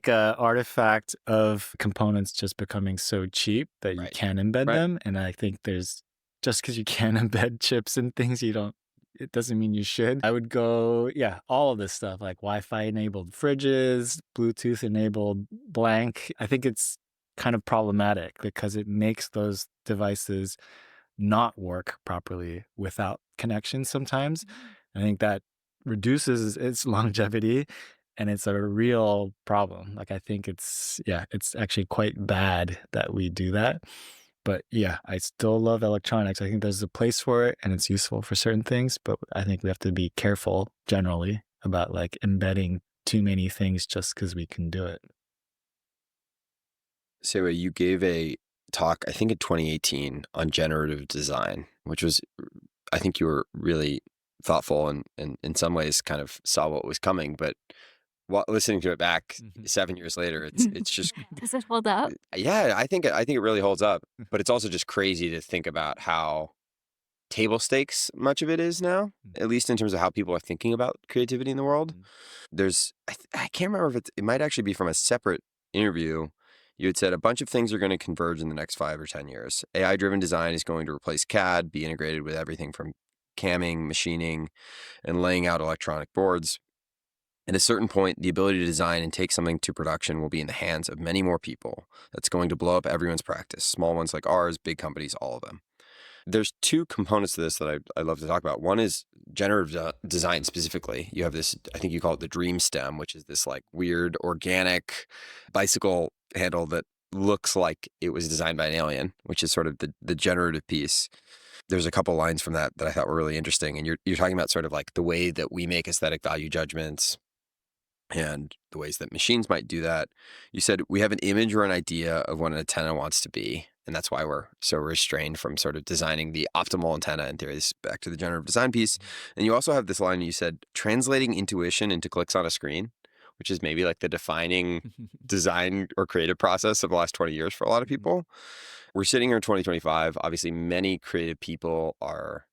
a artifact of components just becoming so cheap that you can embed them. And I think just because you can embed chips and things, it doesn't mean you should. I would go, all of this stuff like Wi-Fi enabled fridges, Bluetooth enabled blank. I think it's kind of problematic because it makes those devices not work properly without connection sometimes. I think that reduces its longevity and it's a real problem. Like I think it's actually quite bad that we do that. But I still love electronics. I think there's a place for it and it's useful for certain things, but I think we have to be careful generally about like embedding too many things just because we can do it. Che-Wei, you gave a talk, I think in 2018, on generative design, which was, I think you were really thoughtful and in some ways kind of saw what was coming. But listening to it back 7 years later, it's just does it hold up? Yeah, I think it really holds up. But it's also just crazy to think about how table stakes much of it is now, at least in terms of how people are thinking about creativity in the world. There's, I can't remember if it might actually be from a separate interview. You had said a bunch of things are going to converge in the next 5 or 10 years. AI-driven design is going to replace CAD, be integrated with everything from camming, machining, and laying out electronic boards. At a certain point, the ability to design and take something to production will be in the hands of many more people. That's going to blow up everyone's practice, small ones like ours, big companies, all of them. There's two components to this that I love to talk about. One is generative design specifically. You have this, I think you call it the dream stem, which is this like weird organic bicycle handle that looks like it was designed by an alien, which is sort of the generative piece. There's a couple lines from that I thought were really interesting. And you're talking about sort of like the way that we make aesthetic value judgments and the ways that machines might do that. You said we have an image or an idea of what an antenna wants to be. And that's why we're so restrained from sort of designing the optimal antenna in theory. This is back to the generative design piece. And you also have this line you said, translating intuition into clicks on a screen, which is maybe like the defining design or creative process of the last 20 years for a lot of people. We're sitting here in 2025. Obviously, many creative people are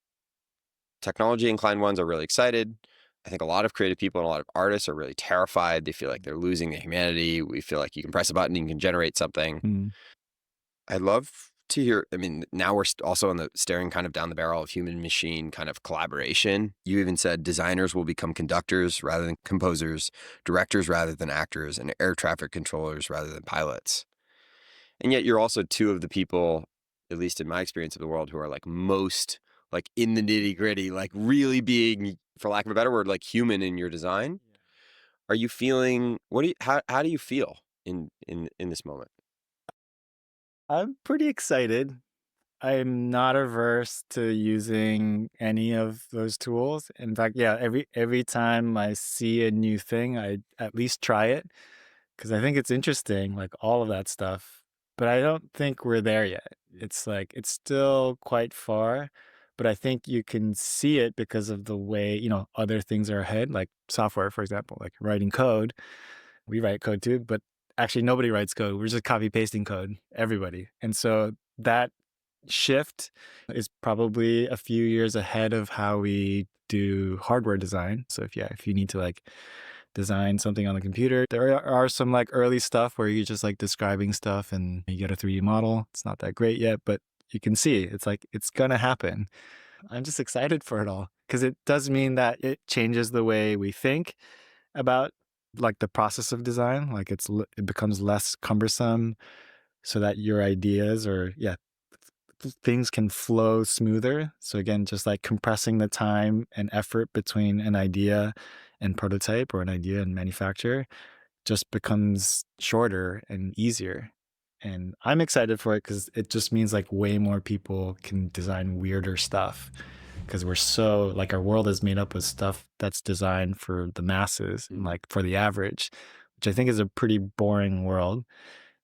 technology inclined ones are really excited. I think a lot of creative people and a lot of artists are really terrified. They feel like they're losing their humanity. We feel like you can press a button and you can generate something. Mm. I'd love to hear, I mean, now we're also on the staring kind of down the barrel of human machine kind of collaboration. You even said designers will become conductors rather than composers, directors rather than actors, and air traffic controllers rather than pilots. And yet you're also two of the people, at least in my experience of the world, who are like most like in the nitty gritty, like really being, for lack of a better word, like human in your design. Are you feeling, how do you feel in this moment? I'm pretty excited. I'm not averse to using any of those tools. In fact, yeah, every time I see a new thing, I at least try it because I think it's interesting, like all of that stuff. But I don't think we're there yet. It's like it's still quite far, but I think you can see it because of the way, other things are ahead, like software, for example, like writing code. We write code too, but actually nobody writes code. We're just copy pasting code, everybody. And so that shift is probably a few years ahead of how we do hardware design. So if you need to like design something on the computer, there are some like early stuff where you're just like describing stuff and you get a 3D model. It's not that great yet, but you can see it's like it's gonna happen. I'm just excited for it all because it does mean that it changes the way we think about like the process of design. Like it becomes less cumbersome so that your ideas or things can flow smoother. So again, just like compressing the time and effort between an idea and prototype or an idea and manufacture just becomes shorter and easier. And I'm excited for it because it just means like way more people can design weirder stuff because we're so like our world is made up of stuff that's designed for the masses and like for the average, which I think is a pretty boring world.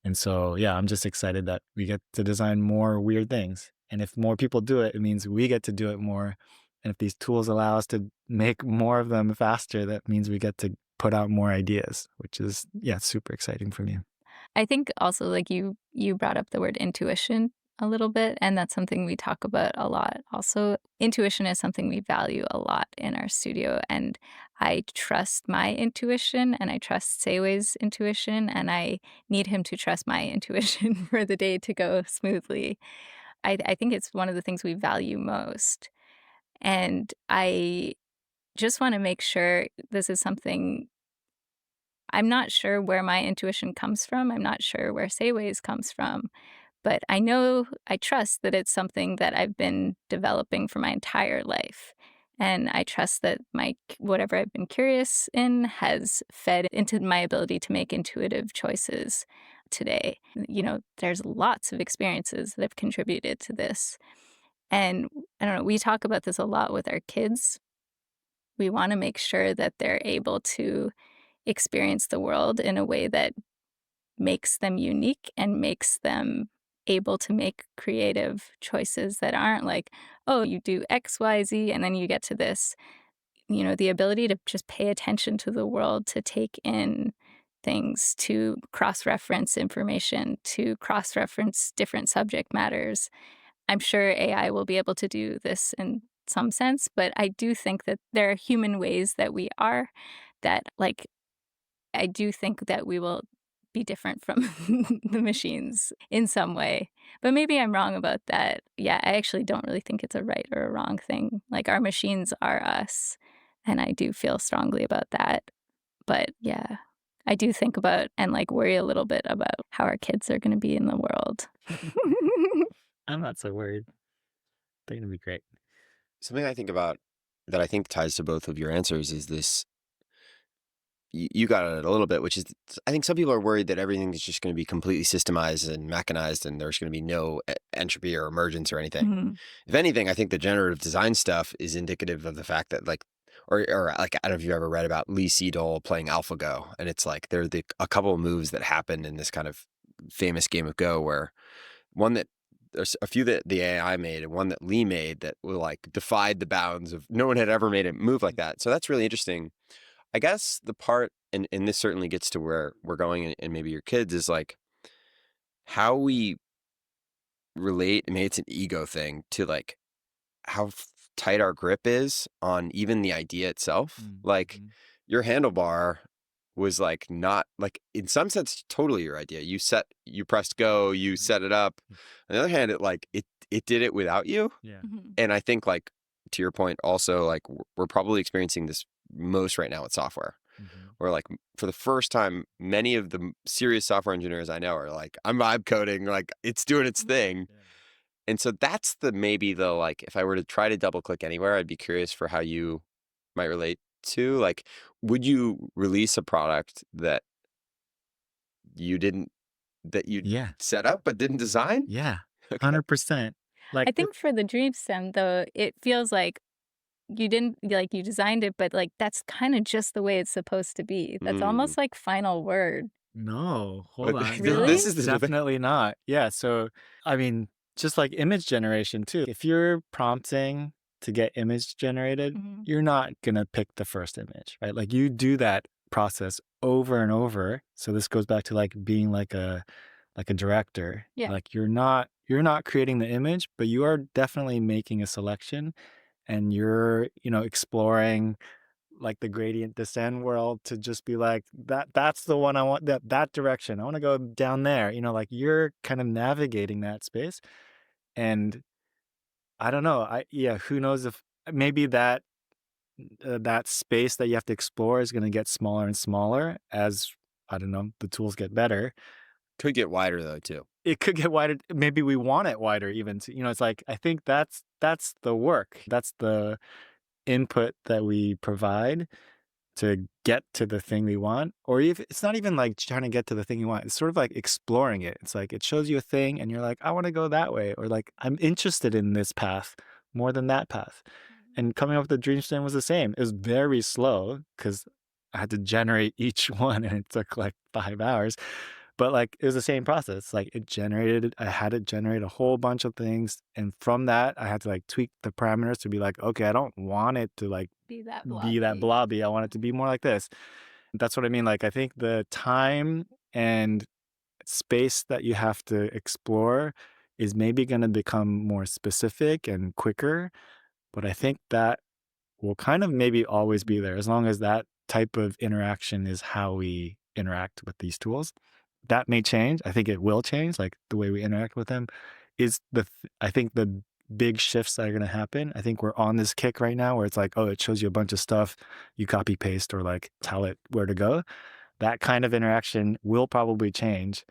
And so, yeah, I'm just excited that we get to design more weird things. And if more people do it, it means we get to do it more. And if these tools allow us to make more of them faster, that means we get to put out more ideas, which is, yeah, super exciting for me. I think also like you brought up the word intuition a little bit, and that's something we talk about a lot. Also, intuition is something we value a lot in our studio, and I trust my intuition and I trust Sei-Wei's intuition, and I need him to trust my intuition for the day to go smoothly. I think it's one of the things we value most. And I just want to make sure this is something I'm not sure where my intuition comes from. I'm not sure where Sei-Wei's comes from, but I trust that it's something that I've been developing for my entire life. And I trust that whatever I've been curious in has fed into my ability to make intuitive choices today. There's lots of experiences that have contributed to this. And I don't know, we talk about this a lot with our kids. We want to make sure that they're able to experience the world in a way that makes them unique and makes them able to make creative choices that aren't like, oh, you do X, Y, Z, and then you get to this. The ability to just pay attention to the world, to take in things, to cross reference information, to cross reference different subject matters. I'm sure AI will be able to do this in some sense, but I do think that there are human ways that we are that, like, I do think that we will be different from the machines in some way. But maybe I'm wrong about that. Yeah, I actually don't really think it's a right or a wrong thing. Like, our machines are us, and I do feel strongly about that. But yeah, I do think about and like worry a little bit about how our kids are going to be in the world. I'm not so worried. think it'd be great. Something I think about that I think ties to both of your answers is this. You got at it a little bit, which is I think some people are worried that everything is just going to be completely systemized and mechanized, and there's going to be no entropy or emergence or anything. Mhm. If anything, I think the generative design stuff is indicative of the fact that like, or like, I don't know if you've ever read about Lee Sedol playing AlphaGo, and it's like there are a couple of moves that happen in this kind of famous game of Go where one that there's a few that the AI made and one that Lee made that were like defied the bounds of no one had ever made a move like that. So that's really interesting. I guess the part, and this certainly gets to where we're going, and maybe your kids, is like how we relate. I mean, it's an ego thing to like how tight our grip is on even the idea itself. Like Mm-hmm. your handlebar was like not like in some sense totally your idea. You pressed go, you set it up. On the other hand, it did it without you. Yeah. Mhm. And I think like to your point also, like we're probably experiencing this most right now with software. Mm-hmm. Where like for the first time, many of the serious software engineers I know are like, I'm vibe coding, like it's doing its thing. Yeah. And so that's maybe the like, if I were to try to double click anywhere, I'd be curious for how you might relate to like, would you release a product that you didn't, that you Yeah. set up but didn't design? Yeah. Okay. 100%. Like I think for the dream stem, though, it feels like you didn't like you designed it, but like that's kind of just the way it's supposed to be. That's Mm. almost like final word. no, hold But on. Really? this No, is the debate. definitely not. Yeah. So, I mean, just like image generation too. If you're prompting to get image generated, Mhm. you're not going to pick the first image, right? Like you do that process over and over. So this goes back to like being like a director. Yeah. Like you're not creating the image, but you are definitely making a selection and you're, exploring like the gradient descent world to just be like that's the one I want, that direction. I want to go down there. Like you're kind of navigating that space. And I don't know. Who knows if maybe that space that you have to explore is going to get smaller and smaller as I don't know, the tools get better. Could get wider though, too. It could get wider. Maybe we want it wider even. It's like I think that's the work. That's the input that we provide to get to the thing we want. Or if it's not even like trying to get to the thing you want. It's sort of like exploring it. It's like it shows you a thing and you're like, I want to go that way. Or like I'm interested in this path more than that path. And coming up with the dream stem was the same. It was very slow because I had to generate each one and it took like 5 hours. But like it was the same process. Like I had it generate a whole bunch of things. And from that, I had to like tweak the parameters to be like, okay, I don't want it to like Be that be that blobby. blobby. I want it to be more like this. That's what I mean. Like I think the time and space that you have to explore is maybe going to become more specific and quicker. But I think that will kind of maybe always be there as long as that type of interaction is how we interact with these tools. That may change. I think it will change, like the way we interact with them is I think the big shifts that are going to happen. I think we're on this kick right now where it's like, oh, it shows you a bunch of stuff, you copy paste or like tell it where to go. That kind of interaction will probably change.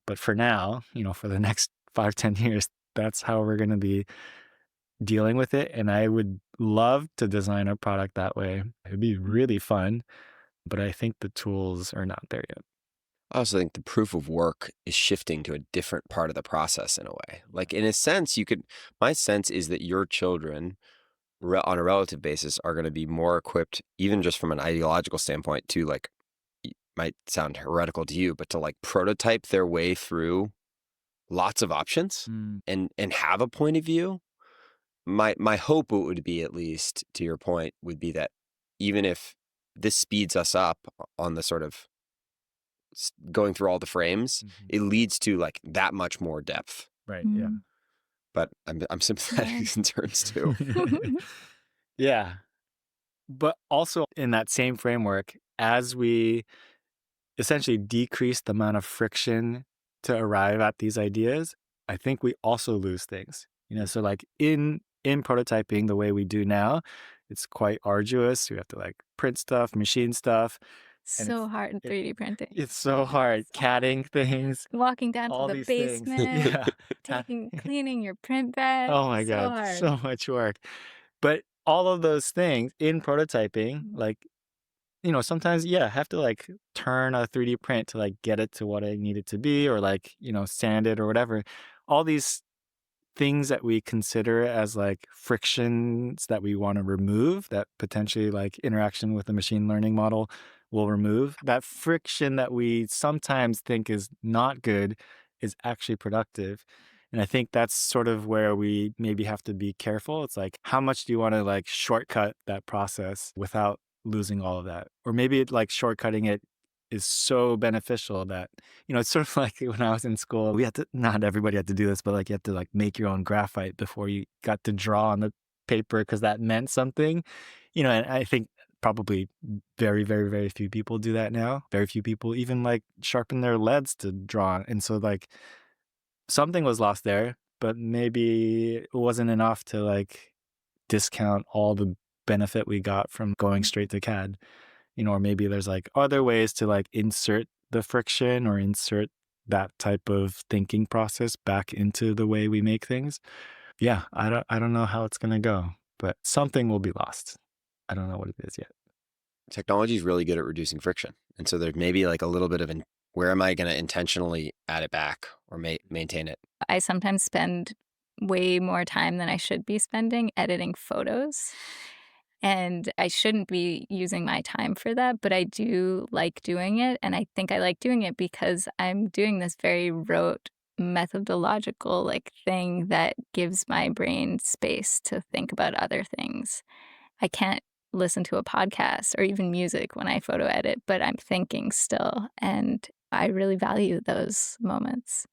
But for now, for the next 5-10 years, that's how we're going to be dealing with it. And I would love to design a product that way. It'd be really fun, but I think the tools are not there yet. I also think the proof of work is shifting to a different part of the process in a way. Like in a sense, my sense is that your children on a relative basis are going to be more equipped, even just from an ideological standpoint, to like, might sound heretical to you, but to like prototype their way through lots of options Mm. and have a point of view. My hope would be, at least to your point, would be that even if this speeds us up on the sort of going through all the frames, it leads to like that much more depth. Right. Mm. But I'm sympathetic to concerns too. Yeah. Yeah. But also in that same framework, as we essentially decrease the amount of friction to arrive at these ideas, I think we also lose things. So like in prototyping the way we do now, it's quite arduous. We have to like print stuff, machine stuff. And So hard it- 3D printing. it's so hard. Catting things, Walking down all to the these things. basement, Yeah. cleaning your print bag. Oh my So God, hard. so much work. But all of those things in prototyping, like, sometimes, I have to like turn a 3D print to like get it to what I need it to be, or like, sand it or whatever. All these things that we consider as like frictions that we want to remove, that potentially like interaction with the machine learning model will remove. That friction that we sometimes think is not good is actually productive. And I think that's sort of where we maybe have to be careful. It's like, how much do you want to like shortcut that process without losing all of that? Or maybe like shortcutting it is so beneficial that, it's sort of like when I was in school, we had to, not everybody had to do this, but like you had to like make your own graphite before you got to draw on the paper because that meant something, and I think probably very, very, very few people do that now. Very few people even like sharpen their leads to draw. And so like something was lost there, but maybe it wasn't enough to like discount all the benefit we got from going straight to CAD. Or maybe there's like other ways to like insert the friction or insert that type of thinking process back into the way we make things. Yeah, I don't know how it's gonna go, but something will be lost. I don't know what it is yet. Technology is really good at reducing friction. And so there's maybe like a little bit of where am I going to intentionally add it back or maintain it? I sometimes spend way more time than I should be spending editing photos. And I shouldn't be using my time for that, but I do like doing it. And I think I like doing it because I'm doing this very rote methodological like thing that gives my brain space to think about other things. I can't listen to a podcast or even music when I photo edit, but I'm thinking still. And I really value those moments.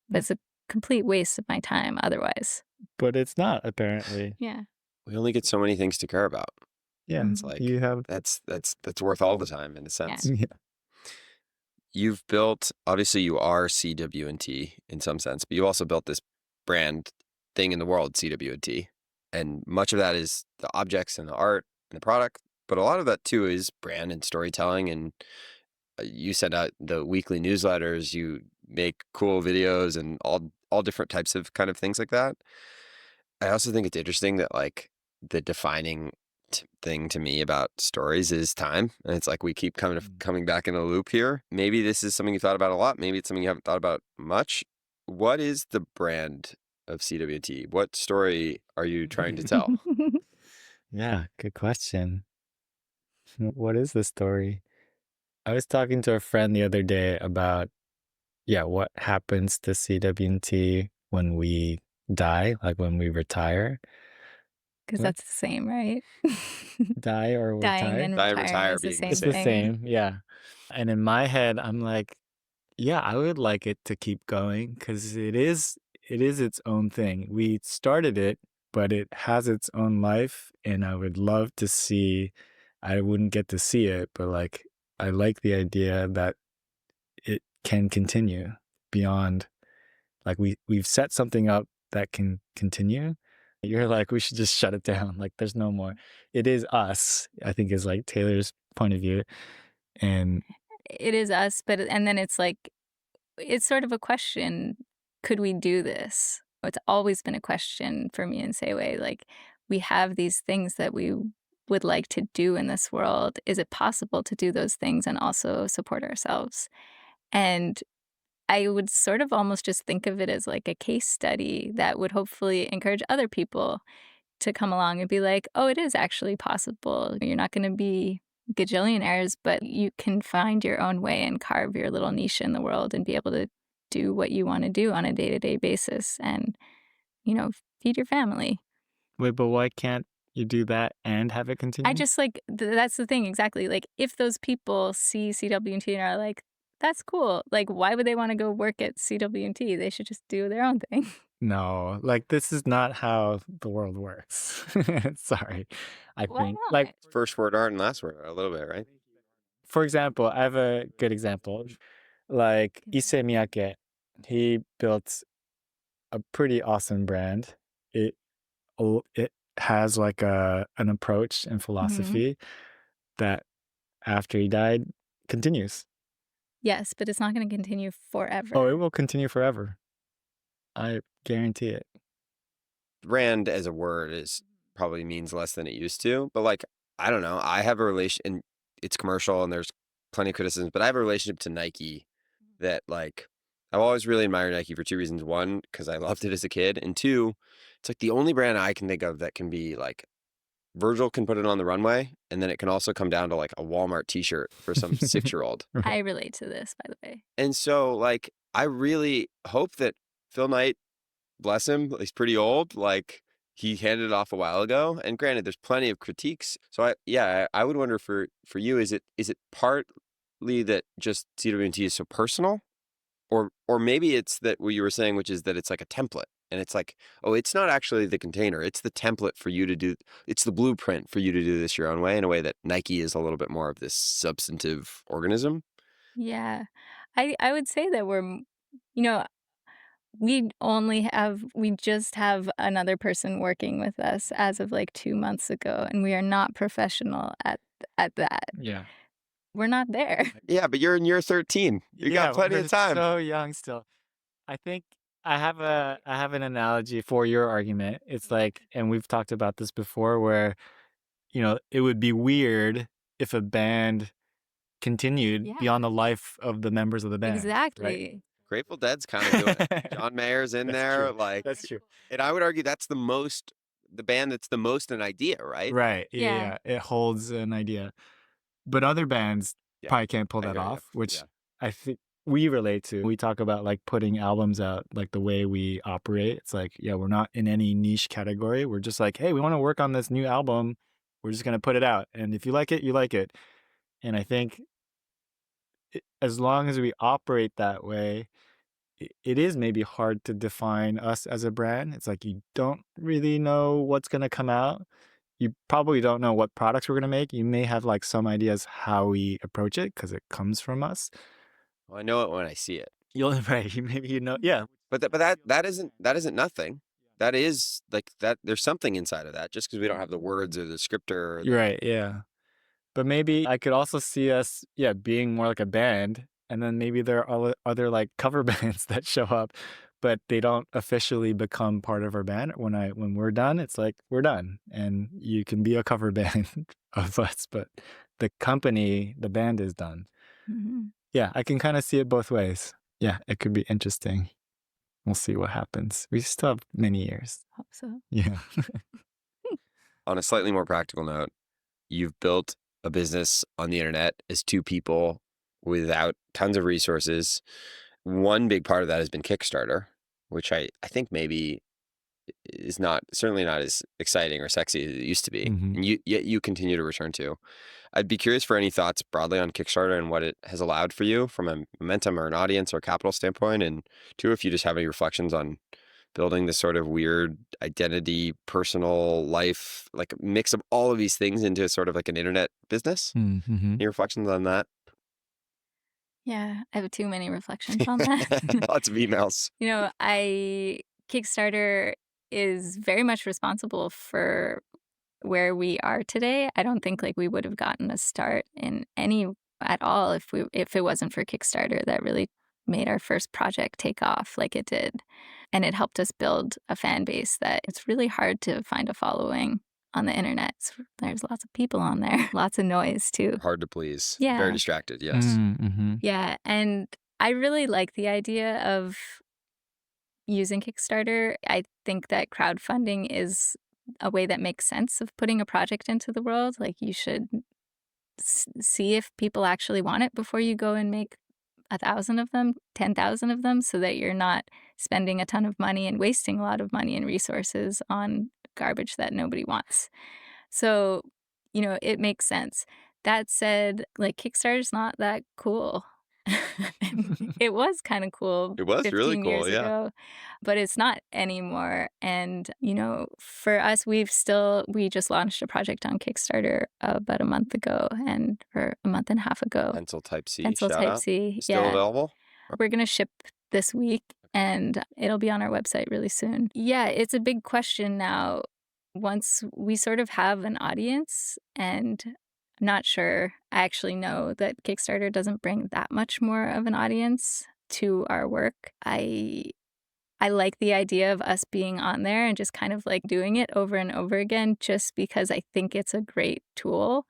But it's a complete waste of my time otherwise. But it's not, apparently. Yeah. We only get so many things to care about. Yeah, It's like you have. that's worth all the time in a sense. Yeah. You've built, obviously you are CW&T in some sense, but you also built this brand thing in the world, CW&T. And much of that is the objects and the art and the product, but a lot of that too is brand and storytelling. And you send out the weekly newsletters, you make cool videos and all different types of kind of things like that. I also think it's interesting that like the defining thing to me about stories is time, and it's like we keep coming back in a loop here. Maybe this is something you thought about a lot. Maybe it's something you haven't thought about much. What is the brand of CW&T? What story are you trying to tell? Yeah, good question. What is the story? I was talking to a friend the other day about, what happens to CW&T when we die, like when we retire. Because What? that's the same, right? Die or Dying retire? and Die and retiring retire is the being the same It's the thing. same, yeah. And in my head, I'm like, yeah, I would like it to keep going because it is its own thing. We started it, but it has its own life, and I would love to see. I wouldn't get to see it, but like I like the idea that it can continue beyond. Like we've set something up that can continue. You're like, we should just shut it down. Like there's no more. It is us, I think, is like Taylor's point of view. And It is us, and then it's like, it's sort of a question, could we do this? It's always been a question for me and Sei-Wei, like, we have these things that we would like to do in this world. Is it possible to do those things and also support ourselves? And I would sort of almost just think of it as like a case study that would hopefully encourage other people to come along and be like, oh, it is actually possible. You're not going to be gajillionaires, but you can find your own way and carve your little niche in the world and be able to do what you want to do on a day-to-day basis and, feed your family. wait, but why can't you do that and have it continue? I just like, that's the thing, exactly. Like, if those people see CW&T and are like, that's cool. Like, why would they want to go work at CW&T? They should just do their own thing. No, like this is not how the world works. Sorry. I Why think not? like, First word art and last word art, a little bit, right? for example, I have a good example. Like Issei Miyake, he built a pretty awesome brand. It has like an approach and philosophy that after he died continues. Yes, but it's not going to continue forever. Oh, it will continue forever. I guarantee it. Brand as a word probably means less than it used to, but like, I don't know. I have a relation, and it's commercial and there's plenty of criticisms, but I have a relationship to Nike that like, I've always really admired Nike for two reasons. One, because I loved it as a kid. And two, it's like the only brand I can think of that can be like, Virgil can put it on the runway, and then it can also come down to like a Walmart t-shirt for some 6-year-old. I relate to this, by the way. And so like, I really hope that Phil Knight, bless him, he's pretty old, like he handed it off a while ago. And granted, there's plenty of critiques. So I would wonder for you, is it partly that just CW&T is so personal? Or maybe it's that what you were saying, which is that it's like a template. And it's like, oh, it's not actually the container. It's the template for you to do. It's the blueprint for you to do this your own way, in a way that Nike is a little bit more of this substantive organism. Yeah. I would say that you know, we just have another person working with us as of like 2 months ago, and we are not professional at that. Yeah. We're not there. Yeah, but you're in year 13. You got plenty we're of time. so young still. I think I have an analogy for your argument. It's like, and we've talked about this before, where it would be weird if a band continued Yeah. beyond the life of the members of the band. Right? Exactly. Grateful Dead's kind of doing it. John Mayer's in That's there. true. Like, That's true. and I would argue that's the band that's the most an idea, right? Right. Yeah. Yeah. It holds an idea. But other bands Yeah, probably can't pull I that hear ya. off, which Yeah. I think we relate to. We talk about like putting albums out, like the way we operate. It's like, yeah, we're not in any niche category. We're just like, hey, we want to work on this new album. We're just going to put it out. And if you like it, you like it. And I think as long as we operate that way, it is maybe hard to define us as a brand. It's like you don't really know what's going to come out. You probably don't know what products we're going to make. You may have like some ideas how we approach it because it comes from us. Well, I know it when I see it. You'll right. Maybe yeah. But that isn't nothing. That is like that. There's something inside of that. Just because we don't have the words or the scripter. You're right. Yeah. But maybe I could also see us, being more like a band. And then maybe there are other like cover bands that show up, but they don't officially become part of our band. When we're done, it's like we're done, and you can be a cover band of us, but the band is done. Mm-hmm. Yeah, I can kind of see it both ways. Yeah, it could be interesting. We'll see what happens. We still have many years. Hope so. Yeah. On a slightly more practical note, you've built a business on the internet as two people without tons of resources. One big part of that has been Kickstarter, which I think maybe is certainly not as exciting or sexy as it used to be. Mhm. And yet you continue to return to. I'd be curious for any thoughts broadly on Kickstarter and what it has allowed for you from a momentum or an audience or capital standpoint. And two, if you just have any reflections on building this sort of weird identity, personal life, like mix of all of these things into sort of like an internet business. Mm-hmm. Any reflections on that? Yeah, I have too many reflections on that. Lots of emails. Kickstarter is very much responsible for where we are today. I don't think like we would have gotten a start in any at all if it wasn't for Kickstarter. That really made our first project take off like it did. And it helped us build a fan base that it's really hard to find a following on the internet. There's lots of people on there, lots of noise too. Hard to please. Yeah. Very distracted, yes. Mm-hmm. Yeah, and I really like the idea of using Kickstarter. I think that crowdfunding is a way that makes sense of putting a project into the world. Like you should see if people actually want it before you go and make 1,000 of them, 10,000 of them, so that you're not spending a ton of money and wasting a lot of money and resources on garbage that nobody wants. So, it makes sense. That said, like Kickstarter's not that cool. It was kind of cool. It was 15 really cool, years yeah. ago, but it's not anymore. And for us, we just launched a project on Kickstarter about a month ago, or a month and a half ago. Pencil Type-C. Pencil shout out. Type-C. Still Yeah, available? we're gonna ship this week, and it'll be on our website really soon. Yeah, it's a big question now. Once we sort of have an audience, and not sure. I actually know that Kickstarter doesn't bring that much more of an audience to our work. I like the idea of us being on there and just kind of like doing it over and over again just because I think it's a great tool.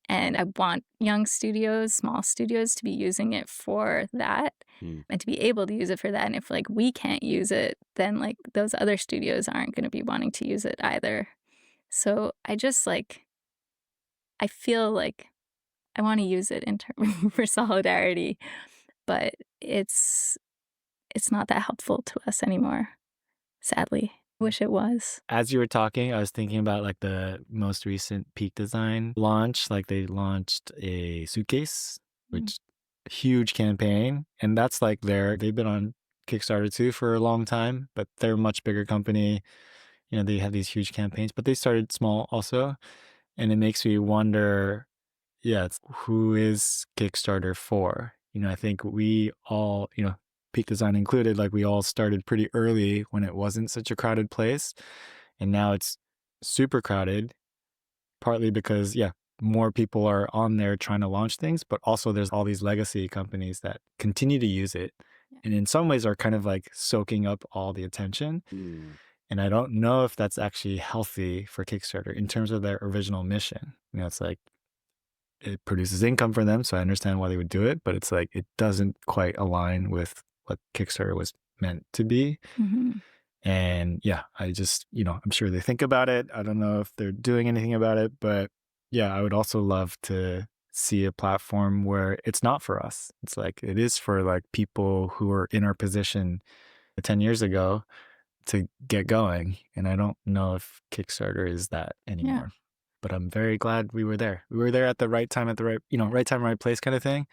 And I want young studios, small studios to be using it for that Mm. and to be able to use it for that. And if like we can't use it, then like those other studios aren't going to be wanting to use it either. So I just like, I feel like I want to use it in for solidarity, but it's it's not that helpful to us anymore, sadly. Wish it was. As you were talking, I was thinking about like the most recent Peak Design launch. Like they launched a suitcase, which huge campaign, and that's like they've been on Kickstarter too for a long time, but they're a much bigger company. You know, they have these huge campaigns, but they started small also, and it makes me wonder, yeah, who is Kickstarter for? You know, I think we all, you know, Peak Design included, like we all started pretty early when it wasn't such a crowded place. And now it's super crowded, partly because, yeah, more people are on there trying to launch things, but also there's all these legacy companies that continue to use it. And in some ways are kind of like soaking up all the attention. Mm. And I don't know if that's actually healthy for Kickstarter in terms of their original mission. You know, it's like it produces income for them, so I understand why they would do it, but it's like it doesn't quite align with what Kickstarter was meant to be. Mhm. And yeah, I just, you know, I'm sure they think about it. I don't know if they're doing anything about it, but yeah, I would also love to see a platform where it's not for us. It's like it is for like people who are in our position 10 years ago to get going. And I don't know if Kickstarter is that Yeah. anymore. But I'm very glad we were there. We were there at the right time, at the right, you know, right time, right place kind of thing.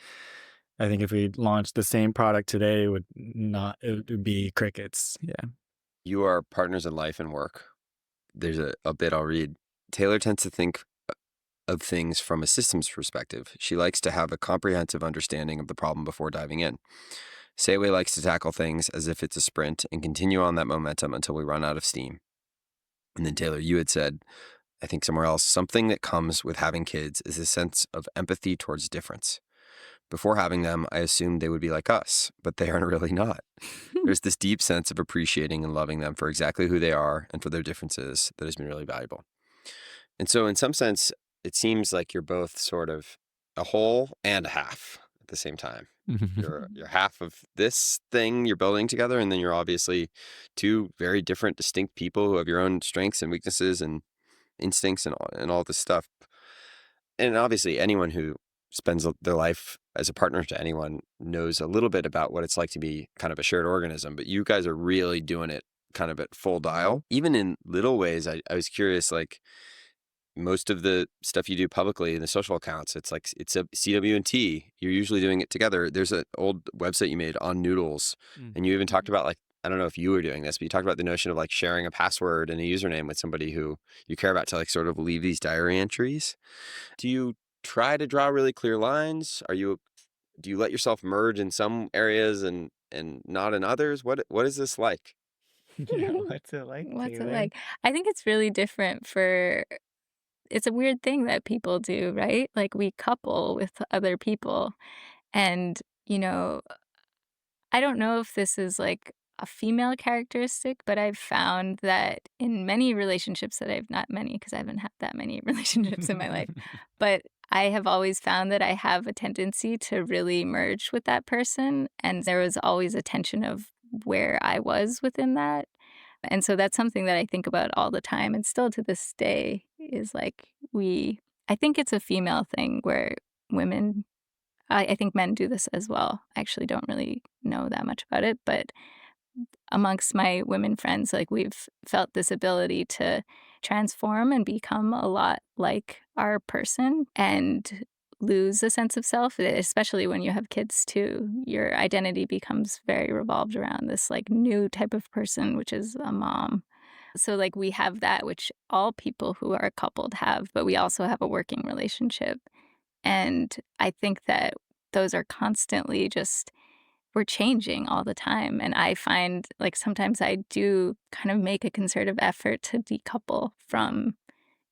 I think if we launched the same product today, it would be crickets. Yeah. You are partners in life and work. There's a bit I'll read. Taylor tends to think of things from a systems perspective. She likes to have a comprehensive understanding of the problem before diving in. Sei-Wei likes to tackle things as if it's a sprint and continue on that momentum until we run out of steam. And then Taylor, you had said, I think somewhere else, something that comes with having kids is a sense of empathy towards difference. Before having them, I assumed they would be like us, but they aren't really not. There's this deep sense of appreciating and loving them for exactly who they are and for their differences that has been really valuable. And so in some sense, it seems like you're both sort of a whole and a half at the same time. You're half of this thing you're building together, and then you're obviously two very different, distinct people who have your own strengths and weaknesses and instincts and all this stuff. And obviously, anyone who spends their life as a partner to anyone knows a little bit about what it's like to be kind of a shared organism. But you guys are really doing it kind of at full dial, even in little ways. I was curious, like, most of the stuff you do publicly in the social accounts, it's like it's a CW&T. You're usually doing it together. There's an old website you made on noodles, and you even talked about, like, I don't know if you were doing this, but you talked about the notion of like sharing a password and a username with somebody who you care about to like sort of leave these diary entries. Do you try to draw really clear lines? Do you let yourself merge in some areas and not in others? What is this like? Yeah, what's it like, What's it Taylor? like? I think it's really different for it's a weird thing that people do, right? Like we couple with other people and, you know, I don't know if this is like a female characteristic, but I've found that in many relationships that I've not many because I haven't had that many relationships in my life, but I have always found that I have a tendency to really merge with that person. And there was always a tension of where I was within that. And so that's something that I think about all the time. And still to this day is like I think it's a female thing where women I think men do this as well. I actually don't really know that much about it, but amongst my women friends, like we've felt this ability to transform and become a lot like our person and lose a sense of self, especially when you have kids too. Your identity becomes very revolved around this like new type of person, which is a mom. So like we have that, which all people who are coupled have, but we also have a working relationship. And I think that those are constantly just we're changing all the time. And I find like sometimes I do kind of make a concerted effort to decouple from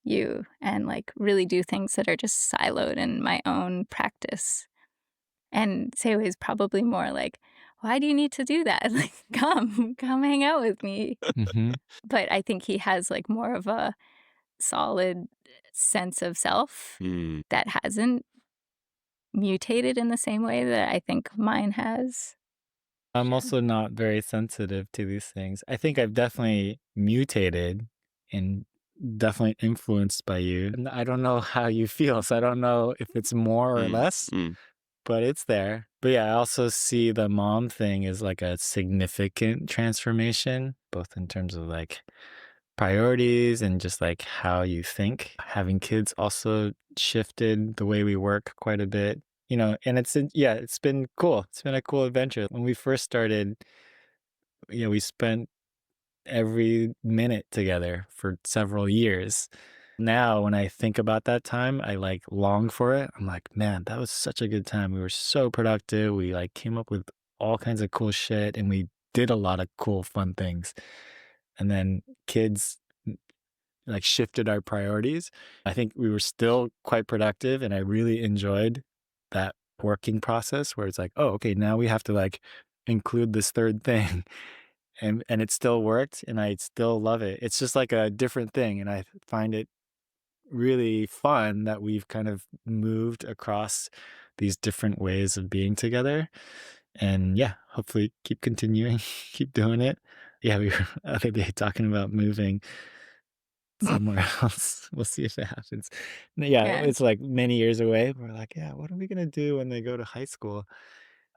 you and like really do things that are just siloed in my own practice. And Seiwei is probably more like, why do you need to do that? Like, come hang out with me. Hmm. But I think he has like more of a solid sense of self Mm. that hasn't mutated in the same way that I think mine has. I'm Sure. also not very sensitive to these things. I think I've definitely mutated and definitely influenced by you. And I don't know how you feel, so I don't know if it's more or Mm. less, Mm. but it's there. But yeah, I also see the mom thing as like a significant transformation, both in terms of like priorities and just like how you think. Having kids also shifted the way we work quite a bit. And yeah, it's been cool. It's been a cool adventure. When we first started, we spent every minute together for several years. Now, when I think about that time, I like long for it. I'm like, man, that was such a good time. We were so productive. We like came up with all kinds of cool shit and we did a lot of cool, fun things. And then kids like shifted our priorities. I think we were still quite productive and I really enjoyed that working process where it's like, oh, okay, now we have to like include this third thing. And it still worked and I still love it. It's just like a different thing and I find it really fun that we've kind of moved across these different ways of being together. And yeah, hopefully keep continuing, keep doing it. Yeah, we were other day talking about moving somewhere else. We'll see if it happens. Yeah, Yeah. it's like many years away. We're like, yeah, what are we gonna do when they go to high school?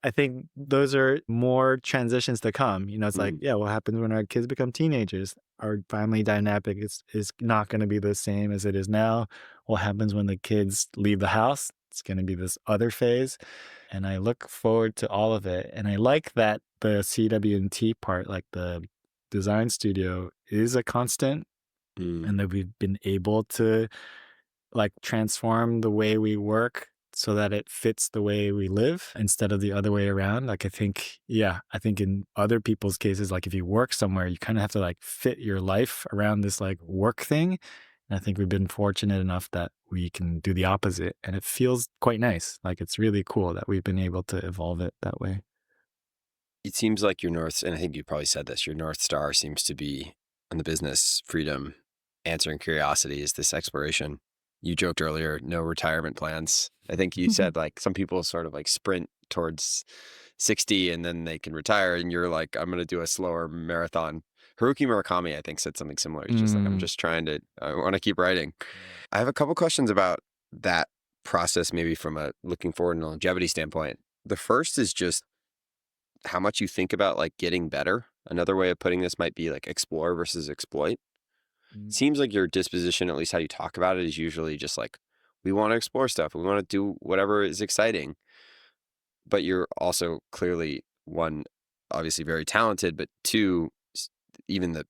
I think those are more transitions to come. It's like, Mm. yeah, what happens when our kids become teenagers? Our family dynamic is not going to be the same as it is now. What happens when the kids leave the house? It's going to be this other phase. And I look forward to all of it. And I like that the CW&T part, like the design studio, is a constant Mm. and that we've been able to like transform the way we work so that it fits the way we live instead of the other way around. Like I think in other people's cases, like if you work somewhere, you kind of have to like fit your life around this like work thing. And I think we've been fortunate enough that we can do the opposite and it feels quite nice. Like it's really cool that we've been able to evolve it that way. It seems like your North, and I think you probably said this, your North Star seems to be on the business, freedom, answering curiosity is this exploration. You joked earlier, no retirement plans. I think you said like some people sort of like sprint towards 60 and then they can retire. And you're like, I'm going to do a slower marathon. Haruki Murakami, I think, said something similar. He's just like, I'm Mm, just trying to, I want to keep writing. yeah. I have a couple questions about that process, maybe from a looking forward and longevity standpoint. The first is just how much you think about like getting better. Another way of putting this might be like explore versus exploit. Mm. Seems like your disposition, at least how you talk about it, is usually just like, we want to explore stuff. We want to do whatever is exciting. But you're also clearly one, obviously very talented, but two, even the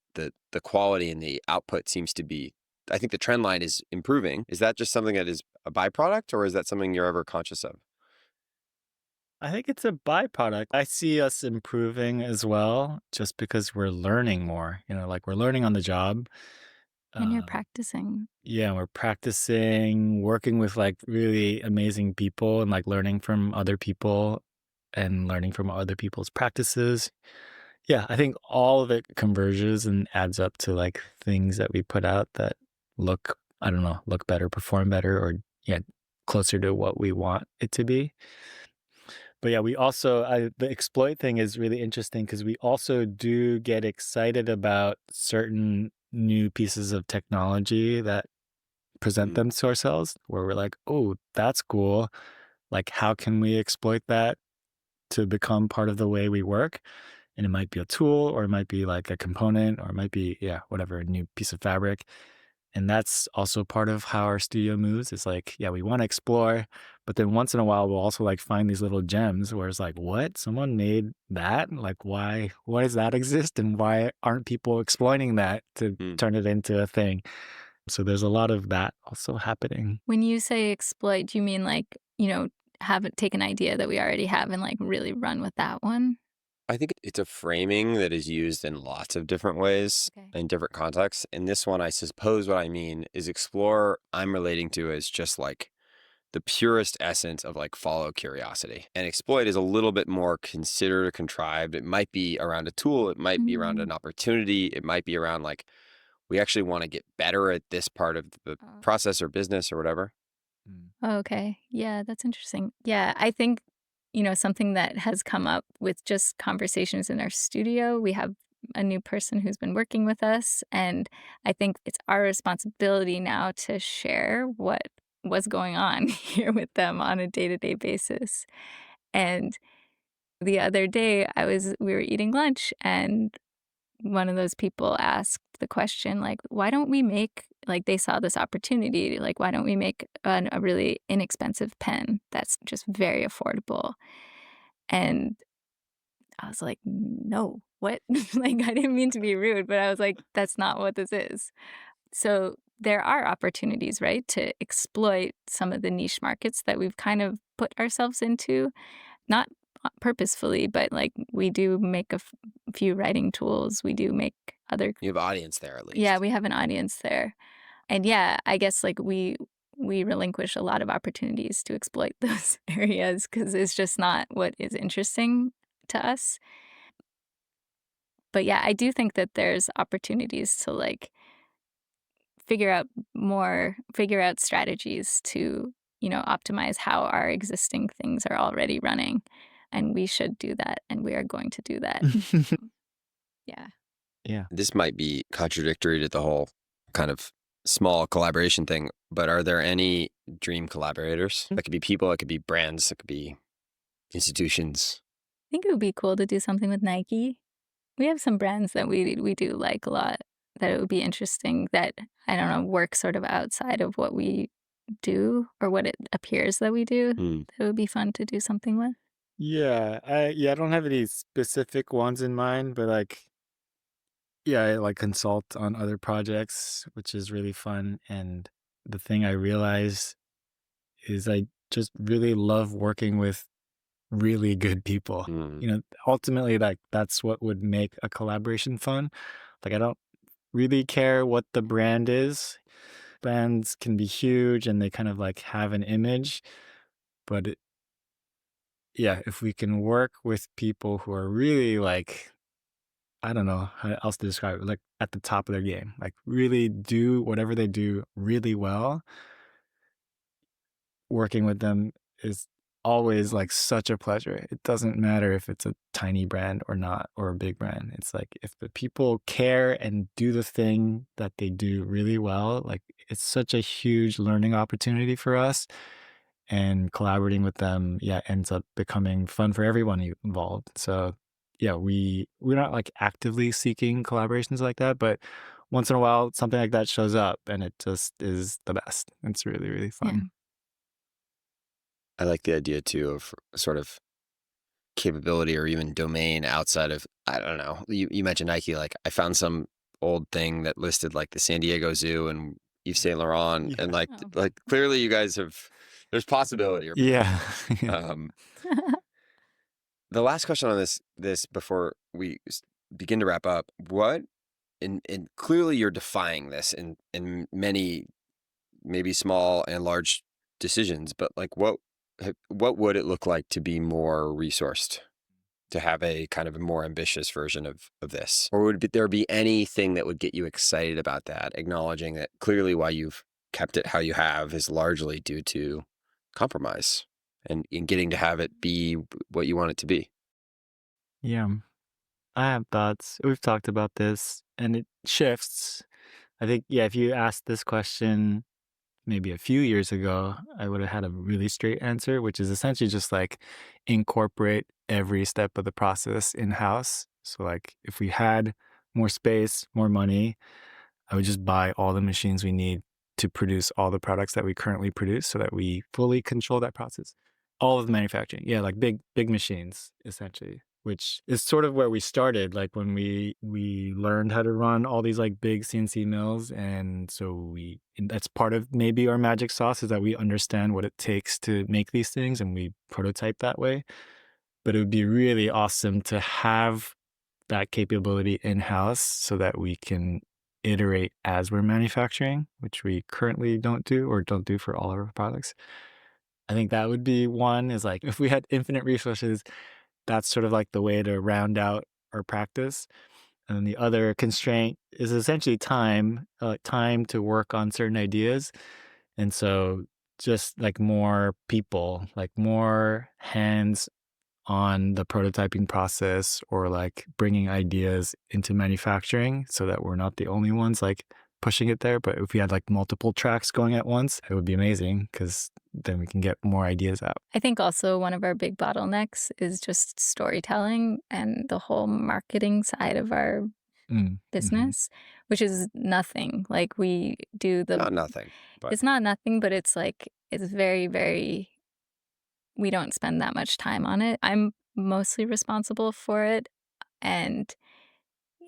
quality and the output seems to be, I think the trend line is improving. Is that just something that is a byproduct or is that something you're ever conscious of? I think it's a byproduct. I see us improving as well just because we're learning more, like we're learning on the job. And you're Um, practicing. yeah, we're practicing, working with like really amazing people and like learning from other people and learning from other people's practices. Yeah, I think all of it converges and adds up to like things that we put out that I don't know, look better, perform better, or yeah, closer to what we want it to be. But yeah, the exploit thing is really interesting because we also do get excited about certain new pieces of technology that present Mm. them to ourselves where we're like, oh, that's cool. Like, how can we exploit that to become part of the way we work? And it might be a tool or it might be like a component or it might be, yeah, whatever, a new piece of fabric. And that's also part of how our studio moves. It's like, yeah, we want to explore, but then once in a while we'll also like find these little gems where it's like, what? Someone made that? Like why does that exist? And why aren't people exploiting that to Mm. turn it into a thing? So there's a lot of that also happening. When you say exploit, do you mean like, have it take an idea that we already have and like really run with that one? I think it's a framing that is used in lots of different ways Okay. in different contexts. In this one, I suppose what I mean is explore I'm relating to as just like the purest essence of like follow curiosity. And exploit is a little bit more considered or contrived. It might be around a tool, it might be around an opportunity, it might be around like we actually want to get better at this part of the Oh. process or business or whatever. Oh, okay. Yeah, that's interesting. Yeah, I think, something that has come up with just conversations in our studio, we have a new person who's been working with us, and I think it's our responsibility now to share what was going on here with them on a day-to-day basis. And the other day, we were eating lunch, and one of those people asked the question, like, why don't we make, like, they saw this opportunity, like, why don't we make a really inexpensive pen that's just very affordable? And I was like, no, what? Like, I didn't mean to be rude, but I was like, that's not what this is. So there are opportunities, right, to exploit some of the niche markets that we've kind of put ourselves into, not purposefully, but like we do make few writing tools. We do make other, You have audience there at yeah, least. we have an audience there. And yeah, I guess like we relinquish a lot of opportunities to exploit those areas because it's just not what is interesting to us. But yeah, I do think that there's opportunities to like figure out strategies to, optimize how our existing things are already running. And we should do that, and we are going to do that. Yeah. Yeah. This might be contradictory to the whole kind of small collaboration thing, but are there any dream collaborators? That could be people, it could be brands, it could be institutions. I think it would be cool to do something with Nike. We have some brands that we do like a lot that it would be interesting that, I don't know, work sort of outside of what we do or what it appears that we do. Hmm. That would be fun to do something with. I don't have any specific ones in mind, but I like consult on other projects, which is really fun. And the thing I realize is I just really love working with really good people. Hmm. Ultimately, like that's what would make a collaboration fun. Like I don't really care what the brand is. Brands can be huge and they kind of like have an image, but yeah, if we can work with people who are really like, I don't know how else to describe it, like at the top of their game, like really do whatever they do really well, working with them is always like such a pleasure. It doesn't matter if it's a tiny brand or not, or a big brand. It's like if the people care and do the thing that they do really well, like it's such a huge learning opportunity for us. And collaborating with them, yeah, ends up becoming fun for everyone involved. So yeah, we're not like actively seeking collaborations like that, but once in a while something like that shows up and it just is the best. It's really, really Yeah. fun. I like the idea too of sort of capability or even domain outside of, I don't know. You mentioned Nike, like I found some old thing that listed like the San Diego Zoo and Yves Saint Laurent, and Yeah. Oh. like clearly you guys have, there's possibility. Yeah. Um, the last question on this before we begin to wrap up, what and clearly you're defying this in many maybe small and large decisions, but like what would it look like to be more resourced, to have a kind of a more ambitious version of this? Or would there be anything that would get you excited about that, acknowledging that clearly why you've kept it how you have is largely due to compromise and in getting to have it be what you want it to be? Yeah. I have thoughts. We've talked about this and it shifts. I think, yeah, if you asked this question maybe a few years ago, I would have had a really straight answer, which is essentially just like incorporate every step of the process in house. So, like, if we had more space, more money, I would just buy all the machines we need to produce all the products that we currently produce so that we fully control that process. All of the manufacturing. Yeah, like big machines essentially, which is sort of where we started, like when we learned how to run all these like big CNC mills. And so and that's part of maybe our magic sauce is that we understand what it takes to make these things and we prototype that way. but it would be really awesome to have that capability in-house so that we can iterate as we're manufacturing, which we currently don't do or don't do for all of our products. I think that would be one, is like if we had infinite resources, that's sort of like the way to round out our practice. And then the other constraint is essentially time, time to work on certain ideas. And so just like more people, like more hands on the prototyping process, or like bringing ideas into manufacturing so that we're not the only ones like pushing it there. But if we had like multiple tracks going at once, it would be amazing because then we can get more ideas out. I think also one of our big bottlenecks is just storytelling and the whole marketing side of our business, which is nothing. Like we do Not nothing, but it's not nothing, but it's like, it's very, very, we don't spend that much time on it. I'm mostly responsible for it. And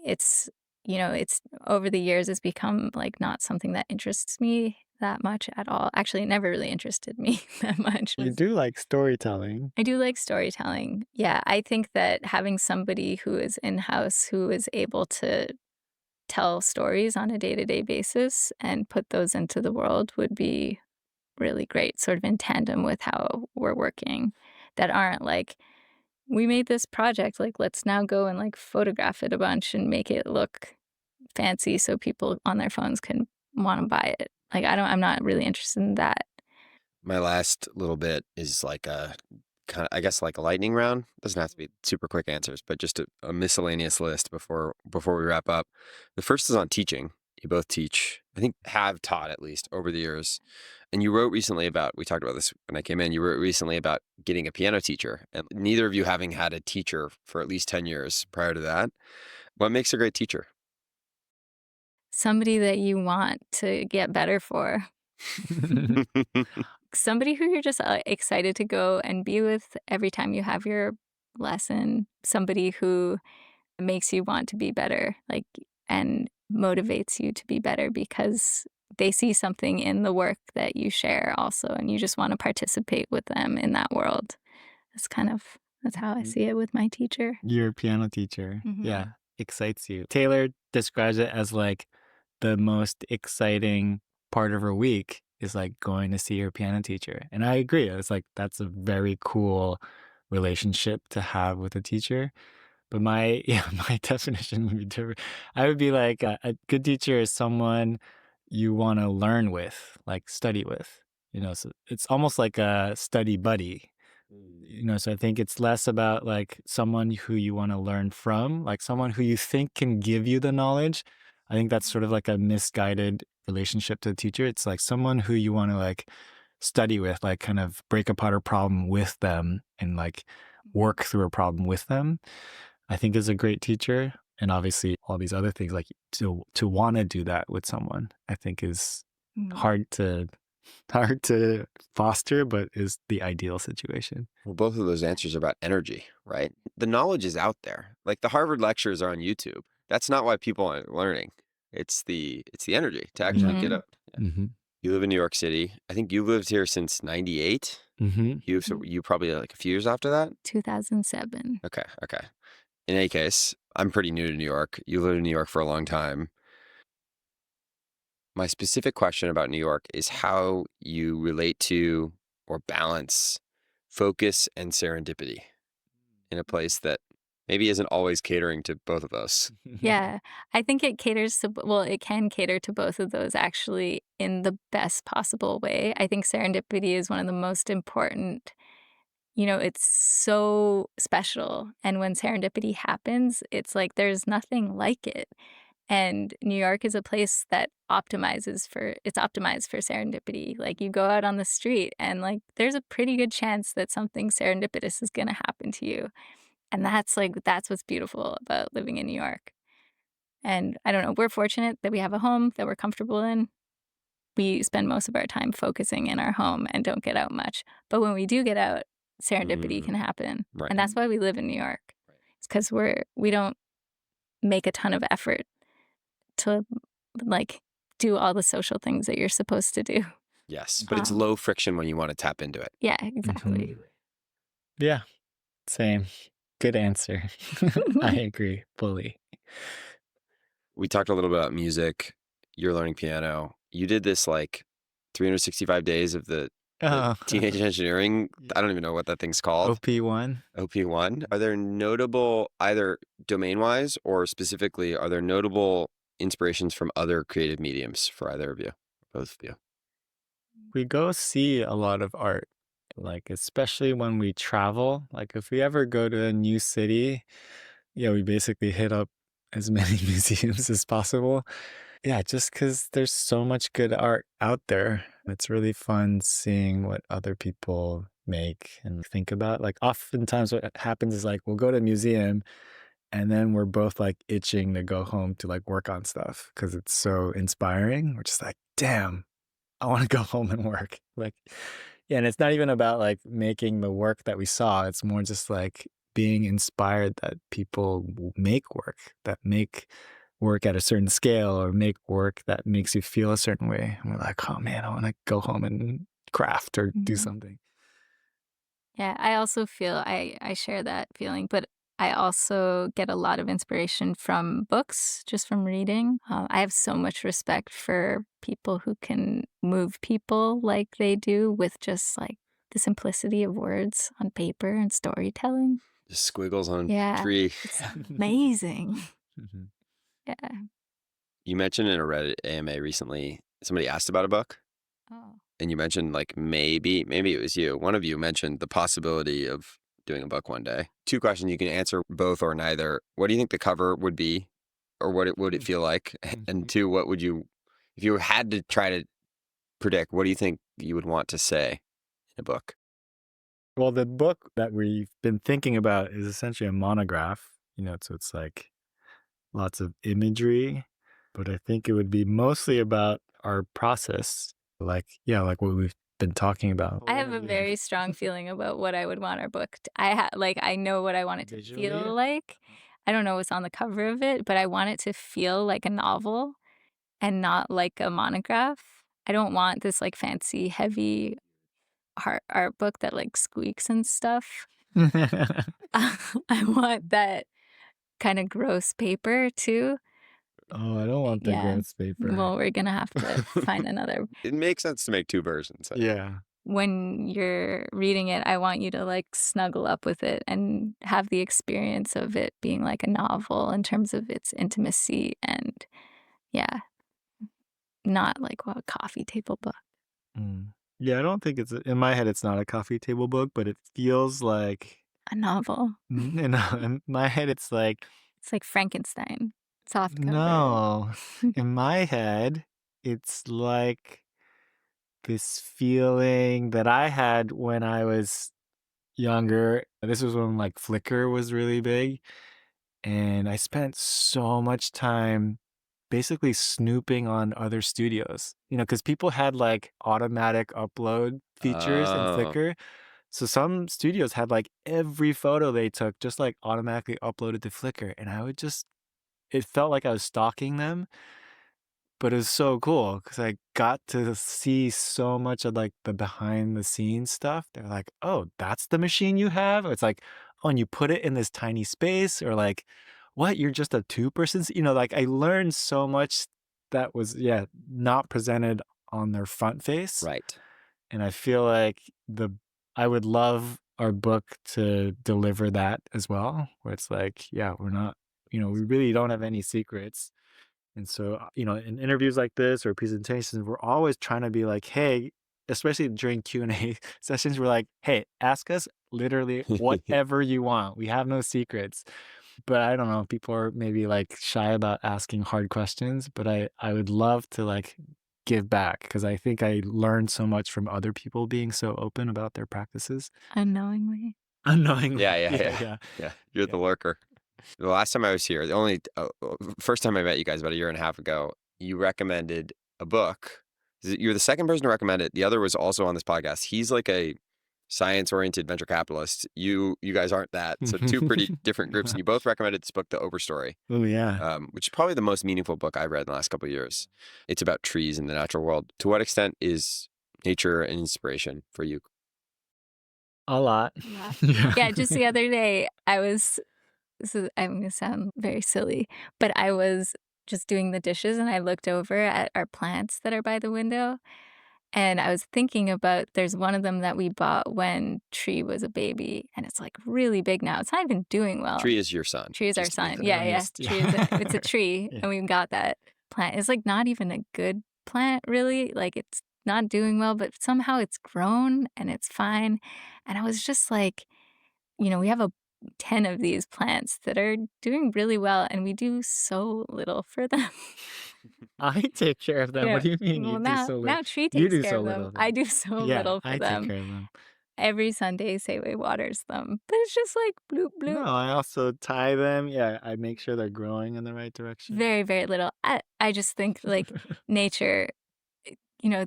it's, it's over the years, it's become like not something that interests me that much at all. Actually, it never really interested me that much. You do like storytelling. I do like storytelling. Yeah, I think that having somebody who is in-house, who is able to tell stories on a day-to-day basis and put those into the world would be really great, sort of in tandem with how we're working, that aren't like, we made this project, like, let's now go and like photograph it a bunch and make it look fancy so people on their phones can want to buy it. Like, I'm not really interested in that. my last little bit is like a kind of, I guess, like a lightning round. Doesn't have to be super quick answers, but just a miscellaneous list before we wrap up. The first is on teaching. You both teach, I think have taught at least over the years. And you wrote recently about, we talked about this when I came in, you wrote recently about getting a piano teacher, and neither of you having had a teacher for at least 10 years prior to that. What makes a great teacher? Somebody that you want to get better for. Somebody who you're just excited to go and be with every time you have your lesson. Somebody who makes you want to be better, like, and motivates you to be better because they see something in the work that you share also, and you just want to participate with them in that world. That's how I see it with my teacher. Your piano teacher. Mhm. Yeah, excites you. Taylor describes it as like the most exciting part of her week is like going to see her piano teacher. And I agree. It's like that's a very cool relationship to have with a teacher. But my my definition would be different. I would be like a good teacher is someone you want to learn with, like study with. So it's almost like a study buddy. So I think it's less about like someone who you want to learn from, like someone who you think can give you the knowledge. I think that's sort of like a misguided relationship to the teacher. It's like someone who you want to like study with, like kind of break apart a problem with them and like work through a problem with them, I think is a great teacher. And obviously all these other things, like to want to do that with someone, I think is hard to foster, but is the ideal situation. Well, both of those answers are about energy, right? The knowledge is out there. Like the Harvard lectures are on YouTube. That's not why people aren't learning. It's the energy to actually get up. Yeah. You live in New York City. I think you lived here since 98. You probably like a few years after that? 2007. Okay. In any case, I'm pretty new to New York. You lived in New York for a long time. My specific question about New York is how you relate to or balance focus and serendipity in a place that maybe isn't always catering to both of those. Yeah, I think it it can cater to both of those actually in the best possible way. I think serendipity is one of the most important. It's so special. And when serendipity happens, it's like there's nothing like it. And New York is a place that it's optimized for serendipity. Like you go out on the street and like there's a pretty good chance that something serendipitous is going to happen to you. And that's what's beautiful about living in New York. And I don't know, we're fortunate that we have a home that we're comfortable in. We spend most of our time focusing in our home and don't get out much. But when we do get out, serendipity can happen. Right. And that's why we live in New York. It's because we don't make a ton of effort to like do all the social things that you're supposed to do. Yes, but it's low friction when you want to tap into it. Yeah, exactly. Yeah. Same. Good answer. I agree fully. We talked a little bit about music. You're learning piano. You did this like 365 days of the Oh, teenage engineering. yeah. I don't even know what that thing's called. OP1. OP1. Are there notable, either domain-wise or specifically, are there notable inspirations from other creative mediums for either of you, both of you? We go see a lot of art, like especially when we travel. Like if we ever go to a new city, yeah, we basically hit up as many museums as possible. Yeah, just because there's so much good art out there. It's really fun seeing what other people make and think about. Like oftentimes what happens is like we'll go to a museum and then we're both like itching to go home to like work on stuff because it's so inspiring. We're just like, damn, I want to go home and work. Like, yeah, and it's not even about like making the work that we saw. It's more just like being inspired that people make work, that make work at a certain scale or make work that makes you feel a certain way. And we're like, oh man, I want to go home and craft or do Mhm. something. Yeah, I also feel I share that feeling, but I also get a lot of inspiration from books, just from reading. I have so much respect for people who can move people like they do with just like the simplicity of words on paper and storytelling. Just squiggles on a Yeah, tree. it's amazing. Mhm. Yeah. You mentioned in a Reddit AMA recently, somebody asked about a book, Oh. and you mentioned like maybe it was you. One of you mentioned the possibility of doing a book one day. Two questions, you can answer both or neither. What do you think the cover would be, or what it would it feel like? And two, what would you, if you had to try to predict, what do you think you would want to say in a book? Well, the book that we've been thinking about is essentially a monograph, so it's like lots of imagery, but I think it would be mostly about our process, like, yeah, like what we've been talking about. I have a very strong feeling about what I would want our book I know what I want it to Visually? feel like. I don't know what's on the cover of it, but I want it to feel like a novel and not like a monograph. I don't want this, like, fancy, heavy art book that, like, squeaks and stuff. I want that kinda gross paper too. Oh, I don't want the Yeah. gross paper. Well, we're gonna have to find another. It makes sense to make two versions. Yeah. When you're reading it, I want you to, like, snuggle up with it and have the experience of it being like a novel in terms of its intimacy and yeah, not like a coffee table book. Mm. Yeah, I don't think in my head, it's not a coffee table book, but it feels like, A novel. in my head, it's like, It's like Frankenstein, soft cover. no, in my head, it's like this feeling that I had when I was younger. This was when like Flickr was really big. And I spent so much time basically snooping on other studios, because people had like automatic upload features in Oh, Flickr. So some studios had like every photo they took just like automatically uploaded to Flickr. And it felt like I was stalking them. But it was so cool because I got to see so much of, like, the behind the scenes stuff. They're like, "Oh, that's the machine you have?" Or it's like, "Oh, and you put it in this tiny space," or like, "What, you're just a two-person," like, I learned so much that was, yeah, not presented on their front face, right. and I feel like I would love our book to deliver that as well, where it's like, yeah, we're not, we really don't have any secrets. And so, in interviews like this or presentations, we're always trying to be like, hey, especially during Q&A sessions, we're like, hey, ask us literally whatever you want. We have no secrets. But I don't know, people are maybe like shy about asking hard questions, but I would love to like give back because I think I learned so much from other people being so open about their practices. Unknowingly. Unknowingly. Yeah. Yeah. Yeah. You're the Yeah. lurker. The last time I was here, the only first time I met you guys about a year and a half ago, you recommended a book. You're the second person to recommend it. The other was also on this podcast. He's like a science-oriented venture capitalist. You guys aren't that. So two pretty different groups. And you both recommended this book, The Overstory, Oh, yeah. which is probably the most meaningful book I've read in the last couple of years. It's about trees in the natural world. To what extent is nature an inspiration for you? A lot. Yeah. Yeah. Yeah, just the other day, I'm gonna sound very silly, but I was just doing the dishes and I looked over at our plants that are by the window, and I was thinking about there's one of them that we bought when Tree was a baby, and it's, like, really big now. It's not even doing well. Tree is your son. Tree is our Just to be son. clear. Yeah, yeah. Ernest, Tree is it's a yeah. tree, Yeah. and we got that plant. It's, like, not even a good plant, really. Like, it's not doing well, but somehow it's grown and it's fine. And I was just like, we have 10 of these plants that are doing really well, and we do so little for them. I take care of them. Yeah. What do you mean you Well, do now so little? now Tree You takes do care so of little them. of I them. do so Yeah, little for I take them. care of them. Every Sunday, Sei waters them, but it's just like bloop, No, bloop. I also tie them. Yeah, I make sure they're growing in the right direction. Very, very little. I just think, like, nature,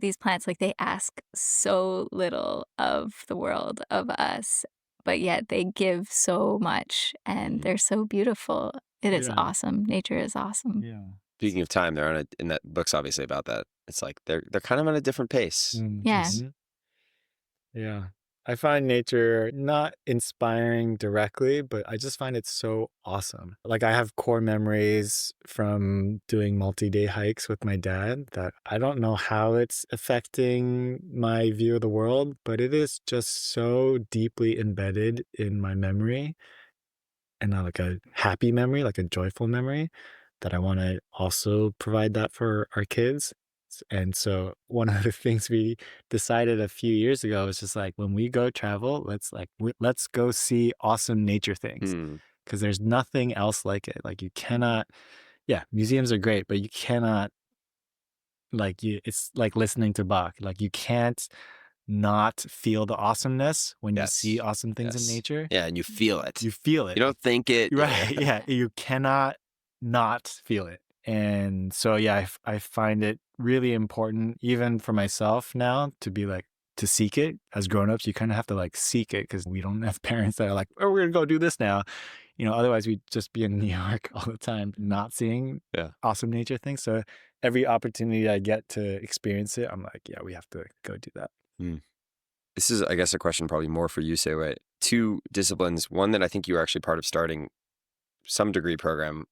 these plants, like, they ask so little of the world, of us, but yet they give so much, and Mhm. they're so beautiful. It is Yeah, awesome. Nature is awesome. yeah. Speaking of time, they're and that book's obviously about that. It's like they're kind of on a different pace. Yeah. Mhm. Yeah. I find nature not inspiring directly, but I just find it so awesome. Like, I have core memories from doing multi-day hikes with my dad that I don't know how it's affecting my view of the world, but it is just so deeply embedded in my memory, and not like a happy memory, like a joyful memory, that I want to also provide that for our kids. And so one of the things we decided a few years ago was just like, when we go travel, let's go see awesome nature things, Hmm. because there's nothing else like it. Like, you cannot, yeah, museums are great, but you cannot, it's like listening to Bach. Like, you can't not feel the awesomeness when you see Yes. awesome things in Yes. nature. Yeah, and you feel it. You feel it. You don't think it. Right. Yeah. You cannot not feel it. And so, yeah, I find it really important, even for myself now, to be like, to seek it. As grown-ups, you kind of have to like seek it, because we don't have parents that are like, oh, we're going to go do this now. Otherwise we'd just be in New York all the time, not seeing Yeah. awesome nature things. So every opportunity I get to experience it, I'm like, yeah, we have to go do that. Hmm. This is, I guess, a question probably more for you, Sei-Wei. Two disciplines. One that I think you were actually part of starting some degree program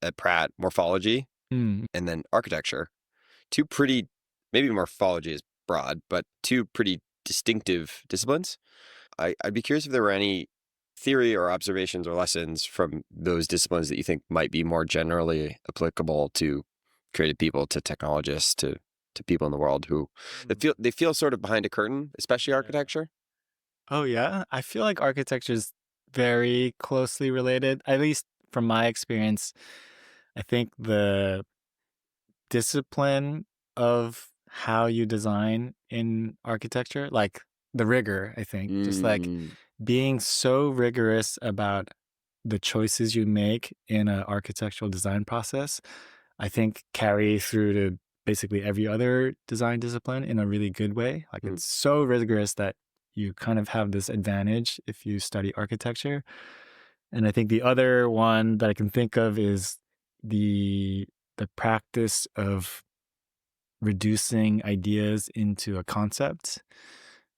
at Pratt, morphology, Mm. and then architecture. Two pretty, maybe morphology is broad, but two pretty distinctive disciplines. I'd be curious if there were any theory or observations or lessons from those disciplines that you think might be more generally applicable to creative people, to technologists, to people in the world who they feel sort of behind a curtain, especially architecture. Oh, yeah? I feel like architecture is very closely related, at least from my experience. I think the discipline of how you design in architecture, like the rigor, I think, just like Mm, being so rigorous about the choices you make in an architectural design process, I think carry through to basically every other design discipline in a really good way. Like, mm, it's so rigorous that you kind of have this advantage if you study architecture. And I think the other one that I can think of is the the practice of reducing ideas into a concept,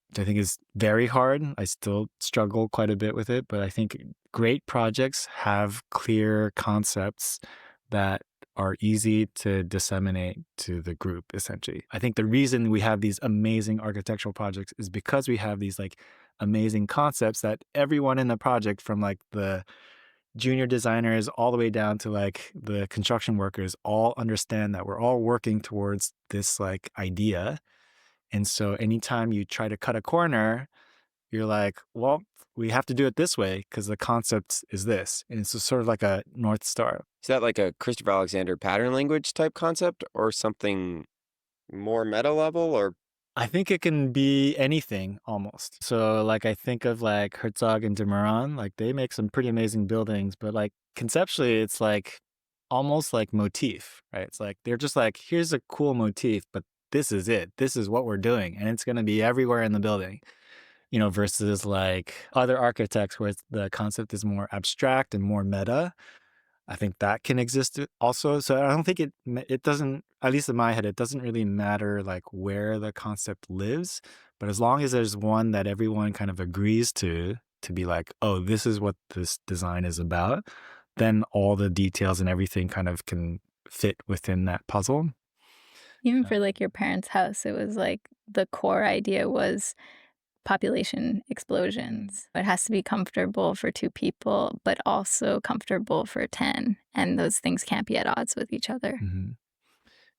which I think is very hard. I still struggle quite a bit with it, but I think great projects have clear concepts that are easy to disseminate to the group, essentially. I think the reason we have these amazing architectural projects is because we have these like amazing concepts that everyone in the project, from like the junior designers all the way down to like the construction workers, all understand that we're all working towards this like idea. And so anytime you try to cut a corner, you're like, well, we have to do it this way because the concept is this. And it's sort of like a North Star. is that like a Christopher Alexander pattern language type concept, or something more meta level, or I think it can be anything almost. So like, I think of like Herzog and de Meuron, like they make some pretty amazing buildings, but like conceptually it's like almost like motif, right? It's like they're just like, here's a cool motif, but this is it. This is what we're doing, and it's going to be everywhere in the building. Versus like other architects where the concept is more abstract and more meta. I think that can exist also. So I don't think it doesn't, at least in my head, it doesn't really matter like where the concept lives, But as long as there's one that everyone kind of agrees to be like, oh, this is what this design is about, then all the details and everything kind of can fit within that puzzle. Even for like your parents' house, it was like the core idea was population explosions. It has to be comfortable for 2 people, but also comfortable for 10. And those things can't be at odds with each other. Mhm.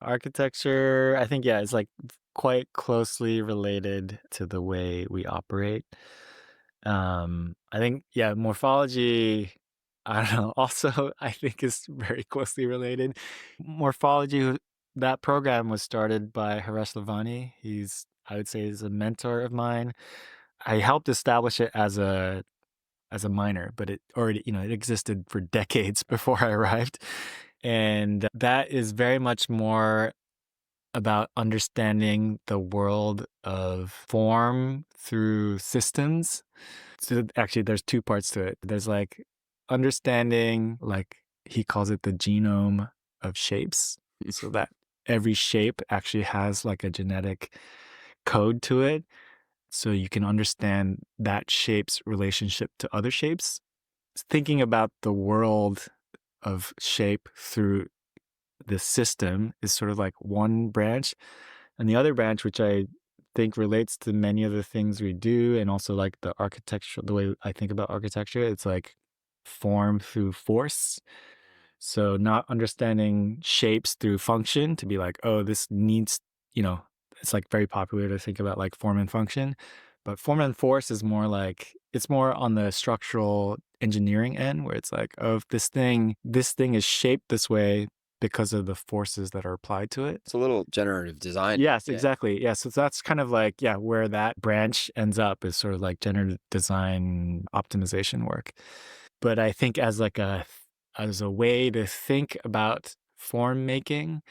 Architecture, I think, yeah, is like quite closely related to the way we operate. I think, yeah, morphology, I don't know, also I think is very closely related. Morphology, that program was started by Haresh Lavani. I would say, is a mentor of mine. I helped establish it as a minor, but it already, it existed for decades before I arrived. And that is very much more about understanding the world of form through systems. So actually, there's two parts to it. There's like understanding, like he calls it the genome of shapes, so that every shape actually has like a genetic code to it. So you can understand that shape's relationship to other shapes. Thinking about the world of shape through the system is sort of like one branch. And the other branch, which I think relates to many of the things we do, and also like the architecture, the way I think about architecture, it's like form through force. So not understanding shapes through function to be like, oh, this needs, it's like very popular to think about like form and function. But form and force is more like, it's more on the structural engineering end where it's like, oh, if this thing is shaped this way because of the forces that are applied to it. It's a little generative design. Yes, Yeah. exactly. Yeah. So that's kind of like, yeah, where that branch ends up is sort of like generative design optimization work. But I think as a way to think about form making,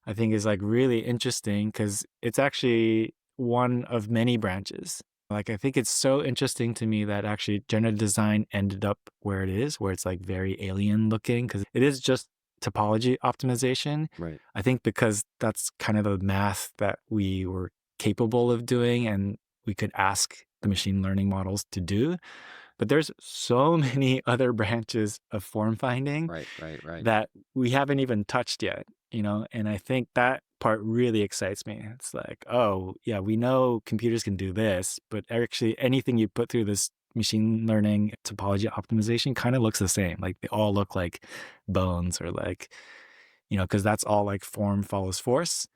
I think is like really interesting because it's actually one of many branches. Like I think it's so interesting to me that actually generative design ended up where it is, where it's like very alien looking because it is just topology optimization. Right. I think because that's kind of the math that we were capable of doing and we could ask the machine learning models to do. But there's so many other branches of form finding Right. that we haven't even touched yet, and I think that part really excites me. It's like, oh, yeah, we know computers can do this, but actually anything you put through this machine learning topology optimization kind of looks the same. Like they all look like bones or like, because that's all like form follows force.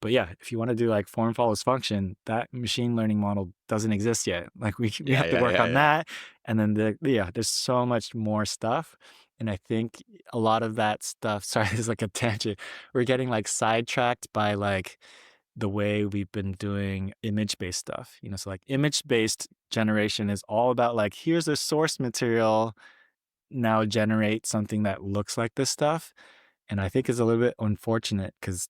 But yeah, if you want to do like form follows function, that machine learning model doesn't exist yet. Like we Yeah, have to work on yeah. that. And then there's so much more stuff. And I think a lot of that stuff, sorry, this is like a tangent. We're getting like sidetracked by like the way we've been doing image-based stuff. So like image-based generation is all about like, here's a source material, now generate something that looks like this stuff. And I think it's a little bit unfortunate because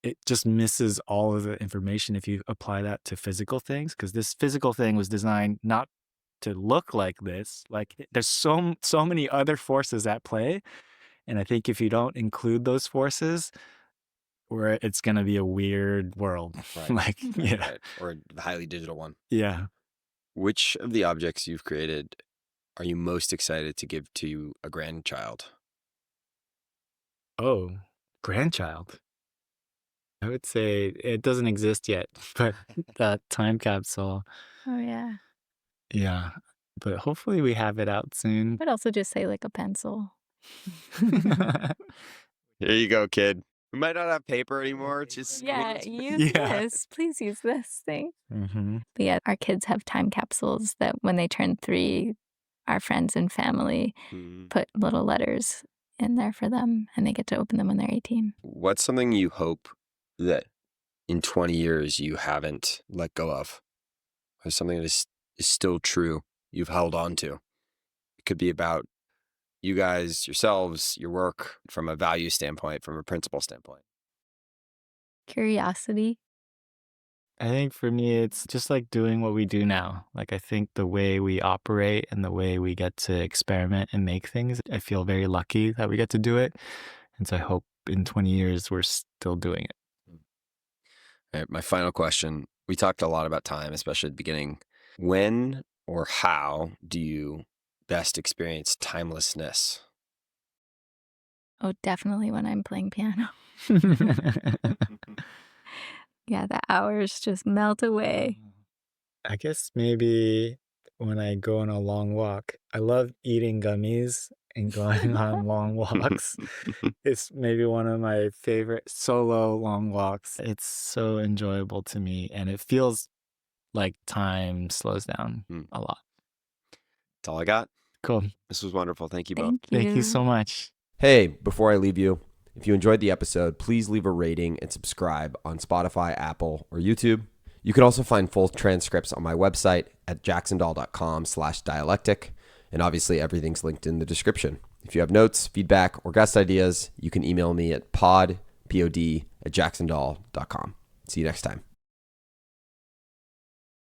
it just misses all of the information if you apply that to physical things, because this physical thing was designed not to look like this. Like there's so many other forces at play, and I think if you don't include those forces, where it's going to be a weird world. Right. Like yeah. Right. Or a highly digital one. Yeah. Which of the objects you've created are you most excited to give to a grandchild? Oh, grandchild. I would say it doesn't exist yet, but that time capsule. Oh, yeah. Yeah. But hopefully we have it out soon. But also just say like a pencil. Here you go, kid. We might not have paper anymore. It's just Yeah, squeeze. use Yeah. this. Please use this thing. Mm-hmm. But yeah, our kids have time capsules that when they turn 3, our friends and family put little letters in there for them, and they get to open them when they're 18. What's something you hope that in 20 years you haven't let go of? Or something that is still true, you've held on to? It could be about you guys, yourselves, your work from a value standpoint, from a principle standpoint. Curiosity. I think for me, it's just like doing what we do now. Like, I think the way we operate and the way we get to experiment and make things, I feel very lucky that we get to do it. And so I hope in 20 years we're still doing it. All right, my final question. We talked a lot about time, especially at the beginning. When or how do you best experience timelessness? Oh, definitely when I'm playing piano. Yeah, the hours just melt away. I guess maybe when I go on a long walk. I love eating gummies and going on long walks. It's maybe one of my favorite solo long walks. It's so enjoyable to me, and it feels like time slows down a lot. That's all I got. Cool. This was wonderful. Thank you both. Thank you. Thank you so much. Hey, before I leave you, if you enjoyed the episode, please leave a rating and subscribe on Spotify, Apple, or YouTube. You can also find full transcripts on my website at jacksondahl.com/dialectic. And obviously, everything's linked in the description. If you have notes, feedback, or guest ideas, you can email me at pod@jacksondahl.com. See you next time.